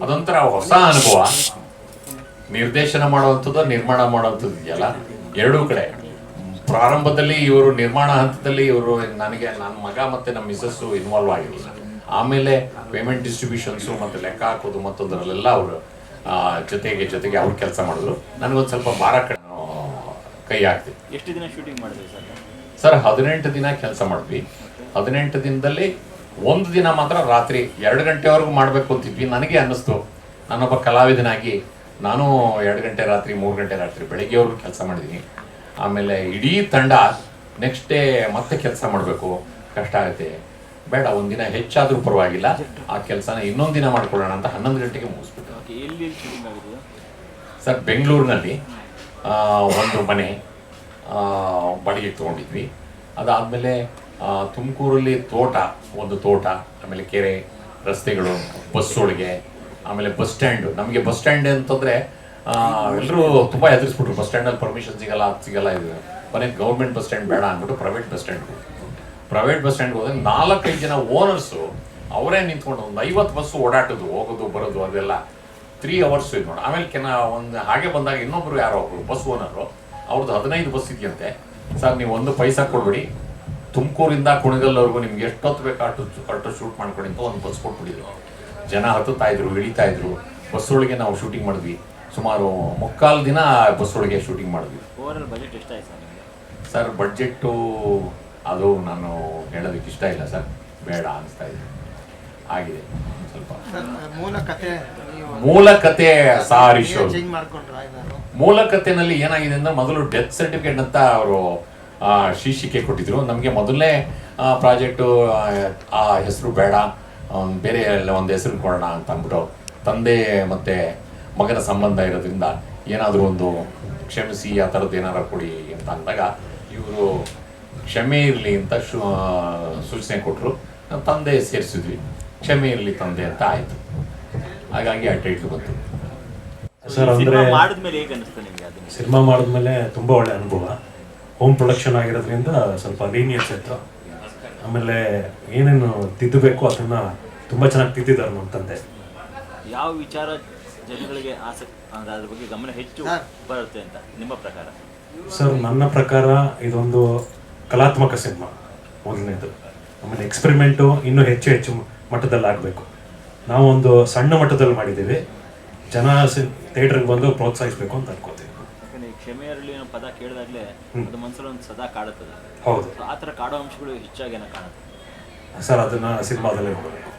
ಅದೊಂಥರ ಹೊಸ ಅನುಭವ. ನಿರ್ದೇಶನ ಮಾಡುವಂಥದ್ದು, ನಿರ್ಮಾಣ ಮಾಡುವಂಥದ್ದು ಇದೆಯಲ್ಲ, ಎರಡೂ ಕಡೆ. ಪ್ರಾರಂಭದಲ್ಲಿ ಇವರು ನಿರ್ಮಾಣ ಹಂತದಲ್ಲಿ ನನ್ನ ಮಗ ಮತ್ತು ನಮ್ಮ ಮಿಸಸ್ಸು ಇನ್ವಾಲ್ವ್ ಆಗಿರಲಿಲ್ಲ. ಆಮೇಲೆ ಪೇಮೆಂಟ್ ಡಿಸ್ಟ್ರಿಬ್ಯೂಷನ್ಸು ಮತ್ತು ಲೆಕ್ಕ ಹಾಕೋದು ಮತ್ತೊಂದರಲ್ಲೆಲ್ಲ ಅವರು ಜೊತೆಗೆ ಅವ್ರು ಕೆಲಸ ಮಾಡಿದ್ರು. ನನಗೊಂದು ಸ್ವಲ್ಪ ಭಾರ ಕೈ ಹಾಕ್ತಿತ್ತು. ಎಷ್ಟು ದಿನ ಶೂಟಿಂಗ್ ಮಾಡಿದ್ರಿ ಸರ್? 18 ದಿನ ಕೆಲಸ ಮಾಡಿದ್ವಿ. 18 ದಿನದಲ್ಲಿ 1 ದಿನ ಮಾತ್ರ ರಾತ್ರಿ 2 ಗಂಟೆವರೆಗೂ ಮಾಡಬೇಕು ಅಂತಿದ್ವಿ. ನನಗೆ ಅನ್ನಿಸ್ತು, ನಾನೊಬ್ಬ ಕಲಾವಿದನಾಗಿ ನಾನು 2 ಗಂಟೆ ರಾತ್ರಿ, 3 ಗಂಟೆ ರಾತ್ರಿ, ಬೆಳಗ್ಗೆವರೆಗೂ ಕೆಲಸ ಮಾಡಿದ್ದೀನಿ. ಆಮೇಲೆ ಇಡೀ ತಂಡ ನೆಕ್ಸ್ಟ್ ಡೇ ಮತ್ತೆ ಕೆಲಸ ಮಾಡಬೇಕು, ಕಷ್ಟ ಆಗುತ್ತೆ, ಬೇಡ ಒಂದಿನ ಹೆಚ್ಚಾದರೂ ಪರವಾಗಿಲ್ಲ, ಆ ಕೆಲಸನ ಇನ್ನೊಂದು ದಿನ ಮಾಡ್ಕೊಳ್ಳೋಣ ಅಂತ 11 ಗಂಟೆಗೆ ಮುಗಿಸ್ಬಿಟ್ಟು. ಸರ್, ಬೆಂಗಳೂರಿನಲ್ಲಿ ಒಂದು ಮನೆ ಬಾಡಿಗೆಗೆ ತೊಗೊಂಡಿದ್ವಿ. ಅದಾದಮೇಲೆ ತುಮಕೂರಲ್ಲಿ ಒಂದು ತೋಟ, ಆಮೇಲೆ ಕೆರೆ, ರಸ್ತೆಗಳು, ಬಸ್ ಒಳಗೆ, ಆಮೇಲೆ ಬಸ್ ಸ್ಟ್ಯಾಂಡ್. ನಮಗೆ ಬಸ್ ಸ್ಟ್ಯಾಂಡ್ ಅಂತಂದರೆ ಎಲ್ಲರೂ ತುಂಬ ಹೆದರಿಸ್ಬಿಟ್ರು, ಬಸ್ ಸ್ಟ್ಯಾಂಡಲ್ಲಿ ಪರ್ಮಿಷನ್ ಸಿಗಲ್ಲ, ಅದು ಸಿಗಲ್ಲ, ಇದು ಕೊನೆಗೆ ಗೌರ್ಮೆಂಟ್ ಬಸ್ ಸ್ಟ್ಯಾಂಡ್ ಬೇಡ ಅಂದ್ಬಿಟ್ಟು ಪ್ರೈವೇಟ್ ಬಸ್ ಸ್ಟ್ಯಾಂಡ್ಗೆ ಹೋದಾಗ 4-5 ಜನ ಓನರ್ಸು ಅವರೇ ನಿಂತ್ಕೊಂಡು ಒಂದು 50 ಬಸ್ಸು ಓಡಾಟೋದು, ಹೋಗೋದು ಬರೋದು, ಅದೆಲ್ಲ 3 hours ಇದು ನೋಡಿ. ಆಮೇಲೆ ಒಂದು ಹಾಗೆ ಬಂದಾಗ ಇನ್ನೊಬ್ರು ಯಾರೋ ಒಬ್ರು ಬಸ್ ಓನರು, ಅವ್ರದ್ದು 15 ಬಸ್ ಇದೆಯಂತೆ. ಸರ್ ನೀವು 1 ಪೈಸಾ ಕೊಡ್ಬಿಡಿ, ತುಮಕೂರಿಂದ ಕುಣಿಗಲ್ವರೆಗೂ ನಿಮ್ಗೆ ಎಷ್ಟೊತ್ತು ಬೇಕು ಅಷ್ಟು ಶೂಟ್ ಮಾಡ್ಕೊಡಿ ಅಂತ ಒಂದು ಬಸ್ ಕೊಟ್ಬಿಟ್ಟಿದ್ರು. ಜನ ಹತ್ತುತ್ತಾ ಇದ್ರು, ಇಳಿತಾ ಇದ್ರು. ಬಸ್ ಒಳಗೆ ನಾವು ಶೂಟಿಂಗ್ ಮಾಡಿದ್ವಿ, ಸುಮಾರು 3/4 ದಿನ ಬಸ್ ಒಳಗೆ ಶೂಟಿಂಗ್ ಮಾಡಿದ್ವಿ. ಓವರಾಲ್ ಬಜೆಟ್ ಎಷ್ಟಾಯ್ತು ಸರ್ ನಿಮಗೆ? ಸರ್ ಬಡ್ಜೆಟ್ಟು ಅದು ನಾನು ಹೇಳೋದಕ್ಕೆ ಇಷ್ಟ ಇಲ್ಲ ಸರ್, ಬೇಡ ಅನಿಸ್ತಾ ಇದೆ. ಆಗಿದೆ ಸ್ವಲ್ಪ ಮೂಲ ಕತೆ ಸಾರಿ ಶೋ. ಮೂಲ ಕಥೆನಲ್ಲಿ ಏನಾಗಿದೆ ಅಂದ್ರೆ, ಮೊದಲು ಡೆತ್ ಸರ್ಟಿಫಿಕೇಟ್ ಅಂತ ಅವರು ಶೀರ್ಷಿಕೆ ಕೊಟ್ಟಿದ್ರು. ನಮಗೆ ಮೊದಲನೇ ಪ್ರಾಜೆಕ್ಟು ಆ ಹೆಸರು ಬೇಡ, ಬೇರೆ ಎಲ್ಲ ಒಂದು ಹೆಸರು ಕೊಡೋಣ ಅಂತ ಅಂದ್ಬಿಟ್ಟು, ತಂದೆ ಮತ್ತು ಮಗನ ಸಂಬಂಧ ಇರೋದ್ರಿಂದ ಏನಾದರೂ ಒಂದು ಕ್ಷಮಿಸಿ ಆ ಥರದ್ದು ಏನಾರು ಕೊಡಿ ಅಂತ ಅಂದಾಗ ಇವರು ಕ್ಷಮೆ ಇರಲಿ ಅಂತ ಸೂಚನೆ ಕೊಟ್ಟರು. ತಂದೆ ಸೇರಿಸಿದ್ವಿ, ಕ್ಷಮೆ ಇರಲಿ ತಂದೆ ಅಂತ ಆಯಿತು. ಹಾಗಾಗಿ ಆ ಟೈಟ್ಲ್ ಬಂತು. ಸರ್ ಅಂದರೆ ಮಾಡಿದ್ಮೇಲೆ ಹೇಗೆ ಅನಿಸ್ತು ನಿಮಗೆ? ಅದನ್ನು ಸಿನಿಮಾ ಮಾಡಿದ್ಮೇಲೆ ತುಂಬ ಒಳ್ಳೆ ಅನುಭವ. ಹೋಮ್ ಪ್ರೊಡಕ್ಷನ್ ಆಗಿರೋದ್ರಿಂದ ಸ್ವಲ್ಪ ಲೀನಿಯನ್ಸ್ ಇತ್ತು. ಆಮೇಲೆ ಏನೇನು ತಿದ್ದಬೇಕು ಅದನ್ನು ತುಂಬ ಚೆನ್ನಾಗಿ ತಿದ್ದಿದ್ದಾರೆ ನಮ್ಮ ತಂದೆ. ಯಾವ ವಿಚಾರ ಜನಗಳಿಗೆ ಆಸಕ್ತಿ ಅಂದರೆ ಅದ್ರ ಬಗ್ಗೆ ಗಮನ ಹೆಚ್ಚು ಬರುತ್ತೆ ಅಂತ ನಿಮ್ಮ ಪ್ರಕಾರ? ಸರ್ ನನ್ನ ಪ್ರಕಾರ ಇದೊಂದು ಕಲಾತ್ಮಕ ಸಿನಿಮಾ ಮೊದಲನೇದು. ಆಮೇಲೆ ಎಕ್ಸ್ಪೆರಿಮೆಂಟು ಇನ್ನೂ ಹೆಚ್ಚು ಮಟ್ಟದಲ್ಲಿ ಆಗಬೇಕು. ನಾವೊಂದು ಸಣ್ಣ ಮಟ್ಟದಲ್ಲಿ ಮಾಡಿದ್ದೀವಿ, ಜನ ಥಿಯೇಟ್ರಿಗೆ ಬಂದು ಪ್ರೋತ್ಸಾಹಿಸಬೇಕು ಅಂತ ಅನ್ಕೋತೀವಿ. ಯಾಕಂದರೆ ಕ್ಷಮೆ ಇರಲಿ ಅನ್ನೋ ಪದ ಕೇಳಿದಾಗಲೇ ಅದು ಮನಸ್ಸಲ್ಲಿ ಒಂದು ಸದಾ ಕಾಡುತ್ತದೆ. ಹೌದು, ಆ ಥರ ಕಾಡೋ ಅಂಶಗಳು ಹೆಚ್ಚಾಗಿ ಏನೋ ಕಾಣುತ್ತೆ ಸರ್. ಅದನ್ನು ಸಿನಿಮಾದಲ್ಲೇ ನೋಡಬೇಕು.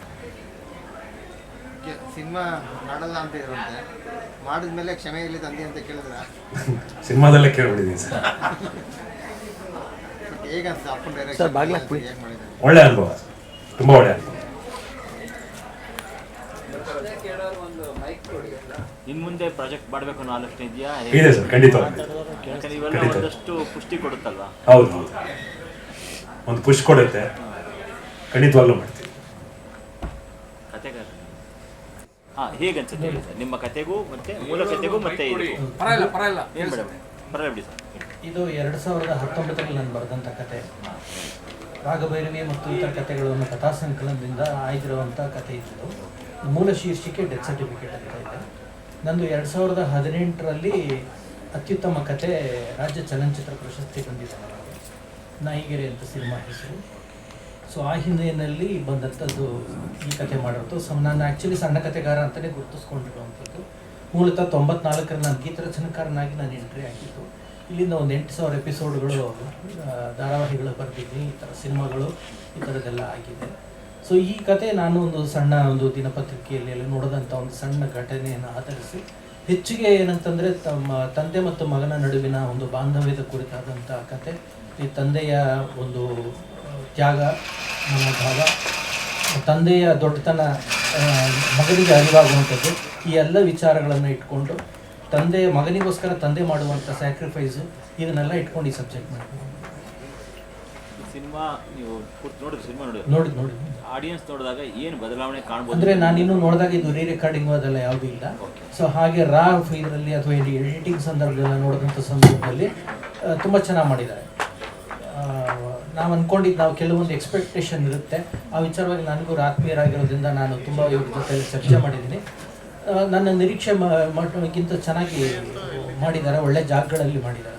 ಸಿನಿಮಾ ಮಾಡಲ್ಲ ಅಂತ ಇರುತ್ತೆ, ಮಾಡಿದ್ಮೇಲೆ ಕ್ಷಮೆ ಇರಲಿ ತಂದೆ ಅಂತ ಕೇಳಿದ್ರೆ ಸಿನಿಮಾದಲ್ಲೇ ಕೇಳ್ಬಿಟ್ಟಿದ್ದೀನಿ ಸರ್. ಹೇಗೆ ಅನ್ಸುತ್ತೆ ಅಪ್ಪನ ಡೈರೆಕ್ಷನ್ ಹೇಗೆ ಮಾಡಿದ್ದಾರೆ? ಒಳ್ಳೆ ಅನುಭವ, ತುಂಬ ಒಳ್ಳೆ ಅನುಭವ. ಇನ್ನು ಮುಂದೆ ಪ್ರಾಜೆಕ್ಟ್ ಮಾಡಬೇಕು ಅನ್ನೋ ಆಲೋಚನೆ ಇದೆಯಾ? ಇದೆ ಸರ್, ಖಂಡಿತವಾಗಿ. ಯಾಕಂದ್ರೆ ಇವೆಲ್ಲ ಒಂದಷ್ಟು ಪುಷ್ಟಿ ಕೊಡುತ್ತಲ್ವಾ? ಹೌದು ಹೌದು, ಒಂದು ಪುಷ್ ಕೊಡುತ್ತೆ, ಖಂಡಿತವಾಗ್ಲೂ ಮಾಡ್ತೀವಿ. ಕತೆಗಾರ ಹೇಗೆ ಅನ್ಸುತ್ತೆ ಸರ್ ನಿಮ್ಮ ಕತೆಗೂ ಮತ್ತೆ ಮೂಲ ಕತೆಗೂ ಮತ್ತೆ ಏನು ಬಿಡಿ ಸರ್. ಇದು 2019ರಲ್ಲಿ ನಾನು ಬರೆದಂಥ ಕತೆ. ರಾಗಭೈರವಿ ಮತ್ತು ಇತರ ಕಥೆಗಳನ್ನು ಕಥಾ ಸಂಕಲನದಿಂದ ಆಯ್ದಿರುವಂಥ ಕತೆ ಇದ್ದು, ಮೂಲ ಶೀರ್ಷಿಕೆ ಡೆತ್ ಸರ್ಟಿಫಿಕೇಟ್ ಅಂತ ಇದೆ. ನಂದು 2018ರಲ್ಲಿ ಅತ್ಯುತ್ತಮ ಕತೆ ರಾಜ್ಯ ಚಲನಚಿತ್ರ ಪ್ರಶಸ್ತಿ ಬಂದಿದೆ ನನಗೆ, ನಾಯಿಗೆರೆ ಅಂತ ಸಿನಿಮಾ ಹೆಸರು. ಸೊ ಆ ಹಿನ್ನೆಲೆಯಲ್ಲಿ ಬಂದಂಥದ್ದು ಈ ಕತೆ ಮಾಡಿರೋದು. ನಾನು ಆ್ಯಕ್ಚುಲಿ ಸಣ್ಣ ಕತೆಗಾರ ಅಂತಲೇ ಗುರುತಿಸ್ಕೊಂಡಿರುವಂಥದ್ದು. ಮೂಲತಃ 94ರಲ್ಲಿ ನಾನು ಗೀತರಚನಕಾರನಾಗಿ ನಾನು ಎಂಟ್ರಿ ಆಗಿದ್ದು. ಇಲ್ಲಿಂದ ಒಂದು 8,000 ಎಪಿಸೋಡ್ಗಳು ಧಾರಾವಾಹಿಗಳು ಬರೆದಿದ್ದೀನಿ, ಈ ಥರ ಸಿನಿಮಾಗಳು ಈ ಥರದ್ದೆಲ್ಲ ಆಗಿದೆ. ಸೊ ಈ ಕತೆ ನಾನು ಒಂದು ದಿನಪತ್ರಿಕೆಯಲ್ಲಿ ಎಲ್ಲ ನೋಡಿದಂಥ ಒಂದು ಸಣ್ಣ ಘಟನೆಯನ್ನು ಆಧರಿಸಿ, ಹೆಚ್ಚಿಗೆ ಏನಂತಂದರೆ ತಮ್ಮ ತಂದೆ ಮತ್ತು ಮಗನ ನಡುವಿನ ಒಂದು ಬಾಂಧವ್ಯದ ಕುರಿತಾದಂಥ ಕತೆ. ಈ ತಂದೆಯ ಒಂದು ತ್ಯಾಗ ಮನೋಭಾವ, ತಂದೆಯ ದೊಡ್ಡತನ ಮಗನಿಗೆ ಅರಿವಾಗುವಂಥದ್ದು, ಈ ಎಲ್ಲ ವಿಚಾರಗಳನ್ನು ಇಟ್ಕೊಂಡು ಮಗನಿಗೋಸ್ಕರ ತಂದೆ ಮಾಡುವಂಥ ಸ್ಯಾಕ್ರಿಫೈಸು ಇದನ್ನೆಲ್ಲ ಇಟ್ಕೊಂಡು ಈ ಸಬ್ಜೆಕ್ಟ್ ಮಾಡ್ತೀವಿ. ಸಿನಿಮಾ ನೀವು ನೋಡಿದ್ರೆ ಸಿನಿಮಾ ನೋಡಿ ಆಡಿಯನ್ಸ್ ನೋಡಿದಾಗ ಏನು ಬದಲಾವಣೆ ಕಾಣ್ಬೋದು? ಅಂದರೆ ನಾನಿನ್ನೂ ನೋಡಿದಾಗ ಇದು ರೆಕಾರ್ಡಿಂಗ್ ಅದೆಲ್ಲ ಯಾವುದೂ ಇಲ್ಲ. ಸೊ ಹಾಗೆ ಇದರಲ್ಲಿ ಅಥವಾ ಎಡಿಟಿಂಗ್ ಸಂದರ್ಭದಲ್ಲಿ ನೋಡಿದಂಥ ಸಂದರ್ಭದಲ್ಲಿ ತುಂಬ ಚೆನ್ನಾಗಿ ಮಾಡಿದ್ದಾರೆ. ನಾವು ಅಂದ್ಕೊಂಡಿದ್ದು, ನಾವು ಕೆಲವೊಂದು ಎಕ್ಸ್ಪೆಕ್ಟೇಷನ್ ಇರುತ್ತೆ, ಆ ವಿಚಾರವಾಗಿ ನನಗೂ ಆತ್ಮೀಯರಾಗಿರೋದ್ರಿಂದ ನಾನು ತುಂಬ ಇವ್ರ ಜೊತೆ ಚರ್ಚೆ ಮಾಡಿದ್ದೀನಿ. ನನ್ನ ನಿರೀಕ್ಷೆ ಮಟ್ಟಕ್ಕಿಂತ ಚೆನ್ನಾಗಿ ಮಾಡಿದ್ದಾರೆ, ಒಳ್ಳೆ ಜಾಗಗಳಲ್ಲಿ ಮಾಡಿದ್ದಾರೆ.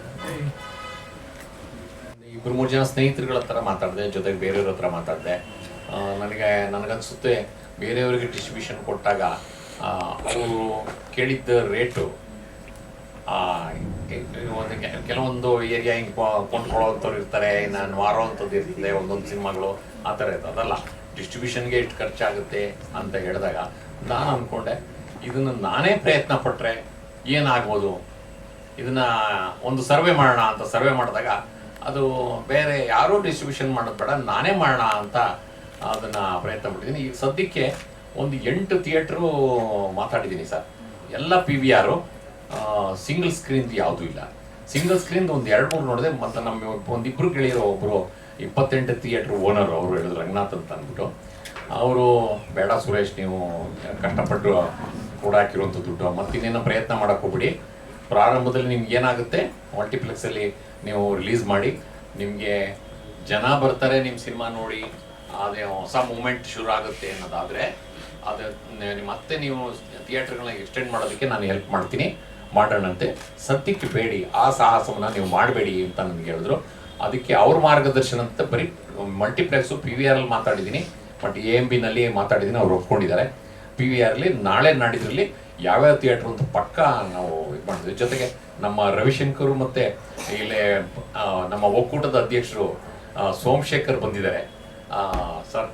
2-3 ಜನ ಸ್ನೇಹಿತರುಗಳ ಹತ್ರ ಮಾತಾಡಿದೆ, ಜೊತೆಗೆ ಬೇರೆಯವ್ರ ಹತ್ರ ಮಾತಾಡಿದೆ. ನನಗನ್ಸುತ್ತೆ ಬೇರೆಯವರಿಗೆ ಡಿಸ್ಟ್ರಿಬ್ಯೂಷನ್ ಕೊಟ್ಟಾಗ ಅವರು ಕೇಳಿದ್ದ ರೇಟು ಕೆಲವೊಂದು ಏರಿಯಾ ಹಿಂಗೆ ಕೊಂಡ್ಕೊಳ್ಳೋವಂಥವ್ರು ಇರ್ತಾರೆ, ನಾನು ಮಾರೋವಂಥದ್ದು ಇರ್ತದೆ ಒಂದೊಂದು ಸಿನಿಮಾಗಳು, ಆ ಥರ ಇರ್ತದೆ. ಅದಲ್ಲ, ಡಿಸ್ಟ್ರಿಬ್ಯೂಷನ್ಗೆ ಇಷ್ಟು ಖರ್ಚಾಗುತ್ತೆ ಅಂತ ಹೇಳಿದಾಗ ನಾನು ಅಂದ್ಕೊಂಡೆ, ಇದನ್ನು ನಾನೇ ಪ್ರಯತ್ನ ಪಟ್ಟರೆ ಏನಾಗ್ಬೋದು, ಇದನ್ನು ಒಂದು ಸರ್ವೆ ಮಾಡೋಣ ಅಂತ ಸರ್ವೆ ಮಾಡಿದಾಗ ಅದು ಬೇರೆ ಯಾರೂ ಡಿಸ್ಟ್ರಿಬ್ಯೂಷನ್ ಮಾಡೋದು ಬೇಡ, ನಾನೇ ಮಾಡೋಣ ಅಂತ ಅದನ್ನು ಪ್ರಯತ್ನ ಪಟ್ಟಿದ್ದೀನಿ. ಈಗ ಸದ್ಯಕ್ಕೆ ಒಂದು 8 ಥಿಯೇಟ್ರು ಮಾತಾಡಿದ್ದೀನಿ ಸರ್, ಎಲ್ಲ PVR, ಸಿಂಗಲ್ ಸ್ಕ್ರೀನ್ದು ಯಾವುದೂ ಇಲ್ಲ. ಸಿಂಗಲ್ ಸ್ಕ್ರೀನ್ದು ಒಂದು 2-3 ನೋಡಿದೆ. ಮತ್ತು ನಮ್ಮ ಒಂದಿಬ್ಬರು ಗೆಳೆಯರು ಒಬ್ಬರು 28 ಥಿಯೇಟ್ರ್ ಓನರ್ ಅವರು ಹೇಳಿದ್ರು, ರಂಗನಾಥ್ ಅಂತ ಅಂದ್ಬಿಟ್ಟು. ಅವರು ಬೇಡ ಸುರೇಶ್, ನೀವು ಕಷ್ಟಪಟ್ಟು ಕೂಡ ಹಾಕಿರುವಂಥ ದುಡ್ಡು ಮತ್ತಿನ್ನೇನೋ ಪ್ರಯತ್ನ ಮಾಡೋಕ್ಕೆ ಹೋಗ್ಬಿಡಿ, ಪ್ರಾರಂಭದಲ್ಲಿ ನಿಮ್ಗೆ ಏನಾಗುತ್ತೆ ಮಲ್ಟಿಪ್ಲೆಕ್ಸಲ್ಲಿ ನೀವು ರಿಲೀಸ್ ಮಾಡಿ, ನಿಮಗೆ ಜನ ಬರ್ತಾರೆ ನಿಮ್ಮ ಸಿನಿಮಾ ನೋಡಿ, ಅದೇ ಹೊಸ ಮೂಮೆಂಟ್ ಶುರು ಆಗುತ್ತೆ ಅನ್ನೋದಾದರೆ ಅದು ಮತ್ತೆ ನೀವು ಥಿಯೇಟ್ರ್ಗಳನ್ನ ಎಕ್ಸ್ಟೆಂಡ್ ಮಾಡೋದಕ್ಕೆ ನಾನು ಹೆಲ್ಪ್ ಮಾಡ್ತೀನಿ, ಮಾಡೋಣಂತೆ, ಸದ್ಯಕ್ಕೆ ಬೇಡಿ, ಆ ಸಾಹಸವನ್ನು ನೀವು ಮಾಡಬೇಡಿ ಅಂತ ನನಗೆ ಹೇಳಿದ್ರು. ಅದಕ್ಕೆ ಅವ್ರ ಮಾರ್ಗದರ್ಶನ ಅಂತ ಬರೀ ಮಲ್ಟಿಪ್ಲೆಕ್ಸು PVR ಅಲ್ಲಿ ಮಾತಾಡಿದ್ದೀನಿ, ಬಟ್ AMBನಲ್ಲಿ ಮಾತಾಡಿದ್ದೀನಿ, ಅವ್ರು ಒಪ್ಕೊಂಡಿದ್ದಾರೆ. PVR ಅಲ್ಲಿ ನಾಳೆ ನಾಡಿದ್ರಲ್ಲಿ ಯಾವ್ಯಾವ ಥಿಯೇಟ್ರು ಅಂತ ಪಕ್ಕ ನಾವು ಇದು ಮಾಡಿದ್ವಿ. ಜೊತೆಗೆ ನಮ್ಮ ರವಿಶಂಕರ್ ಮತ್ತು ಇಲ್ಲೇ ನಮ್ಮ ಒಕ್ಕೂಟದ ಅಧ್ಯಕ್ಷರು ಸೋಮಶೇಖರ್ ಬಂದಿದ್ದಾರೆ. ಸರ್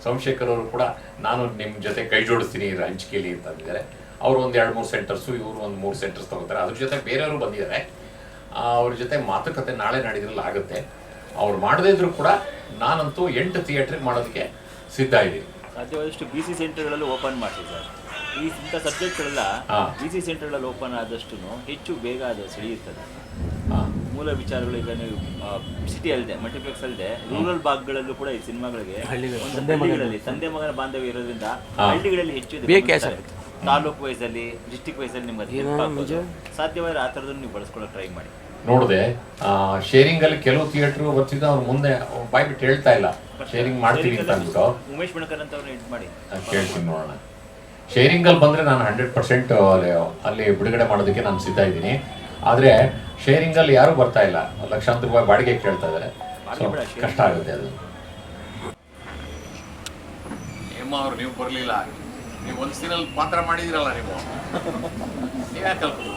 ಸೋಮಶೇಖರ್ ಅವರು ಕೂಡ ನಾನು ನಿಮ್ಮ ಜೊತೆ ಕೈ ಜೋಡಿಸ್ತೀನಿ ಹಂಚಿಕೆಯಲ್ಲಿ ಅಂತ ಅಂದಿದ್ದಾರೆ. ಅವರು ಒಂದು 2-3 ಸೆಂಟರ್ಸು, ಇವರು ಒಂದು 3 ಸೆಂಟರ್ಸ್ ತಗೋತಾರೆ. ಅದ್ರ ಜೊತೆ ಬೇರೆಯವರು ಬಂದಿದ್ದಾರೆ. ಅವ್ರ ಜೊತೆ ಮಾತುಕತೆ ನಾಳೆ ನಾಡಿದ್ರಲ್ಲಿ ಆಗುತ್ತೆ. ಅವ್ರು ಮಾಡದೇ ಇದ್ರು ಕೂಡ ನಾನಂತೂ 8 ಥಿಯೇಟ್ರಿಗೆ ಮಾಡೋದಕ್ಕೆ ಸಿದ್ಧ ಇದ್ದೀನಿ. ಸಾಧ್ಯವಾದಷ್ಟು BC ಸೆಂಟರ್ಗಳಲ್ಲಿ ಓಪನ್ ಮಾಡಿಸಿ ಸರ್. ಈ ಇಂಥ ಸಬ್ಜೆಕ್ಟ್ಗಳೆಲ್ಲ BC ಸೆಂಟರ್ಗಳಲ್ಲಿ ಓಪನ್ ಆದಷ್ಟು ಹೆಚ್ಚು ಬೇಗ ಅದು ಸೆಳೆಯುತ್ತದೆ. ಮೂಲ ವಿಚಾರಗಳು ಈಗ ನೀವು ಸಿಟಿ ಅಲ್ಲದೆ ಮಲ್ಟಿಪ್ಲೆಕ್ಸ್ ಅಲ್ಲದೆ ರೂರಲ್ ಭಾಗಗಳಲ್ಲೂ ಕೂಡ ಈ ಸಿನಿಮಾಗಳಿಗೆ ಹಳ್ಳಿಗಳಲ್ಲಿ ತಂದೆ ಮಗನ ಬಾಂಧವ್ಯ ಇರೋದ್ರಿಂದ ಹಳ್ಳಿಗಳಲ್ಲಿ ಹೆಚ್ಚು ತಾಲೂಕು ವೈಸಲ್ಲಿ ಡಿಸ್ಟಿಕ್ ವೈಸಲ್ಲಿ ನಿಮ್ಗೆ ಸಾಧ್ಯವಾದ್ರೆ ಆ ಥರದನ್ನು ನೀವು ಬಳಸ್ಕೊಳ್ಳೋಕೆ ಟ್ರೈ ಮಾಡಿ. ನೋಡಿದೆ ಶೇರಿಂಗಲ್ಲಿ ಕೆಲವು ಥಿಯೇಟ್ರು ಬರ್ತಿದ್ದು ಅವ್ರು ಮುಂದೆ ಬಾಯ್ ಬಿಟ್ಟು ಹೇಳ್ತಾ ಇಲ್ಲ ಶೇರಿಂಗ್ ಮಾಡ್ತೀವಿ ಅಂತ ಅಂದ್ಬಿಟ್ಟು. ಉಮೇಶ್ ಬಣಕರ್ ಅಂತ ಅವ್ರನ್ನ ಇದು ಮಾಡಿ ಕೇಳ್ತೀನಿ ನೋಡೋಣ. ಶೇರಿಂಗಲ್ಲಿ ಬಂದರೆ ನಾನು 100% ಅಲ್ಲಿ ಬಿಡುಗಡೆ ಮಾಡೋದಕ್ಕೆ ನಾನು ಸಿದ್ಧ ಇದ್ದೀನಿ. ಆದರೆ ಶೇರಿಂಗಲ್ಲಿ ಯಾರೂ ಬರ್ತಾ ಇಲ್ಲ, ಲಕ್ಷಾಂತರ ರೂಪಾಯಿ ಬಾಡಿಗೆ ಕೇಳ್ತಾ ಇದ್ದಾರೆ, ಕಷ್ಟ ಆಗುತ್ತೆ ಅದು. ಅವ್ರು ನೀವು ಬರಲಿಲ್ಲ, ನೀವು ಒಂದು ಸೀನಲ್ಲಿ ಪಾತ್ರ ಮಾಡಿದಿರಲ್ಲ, ನೀವು ಯಾಕೆ ಕಲ್ಪನೆ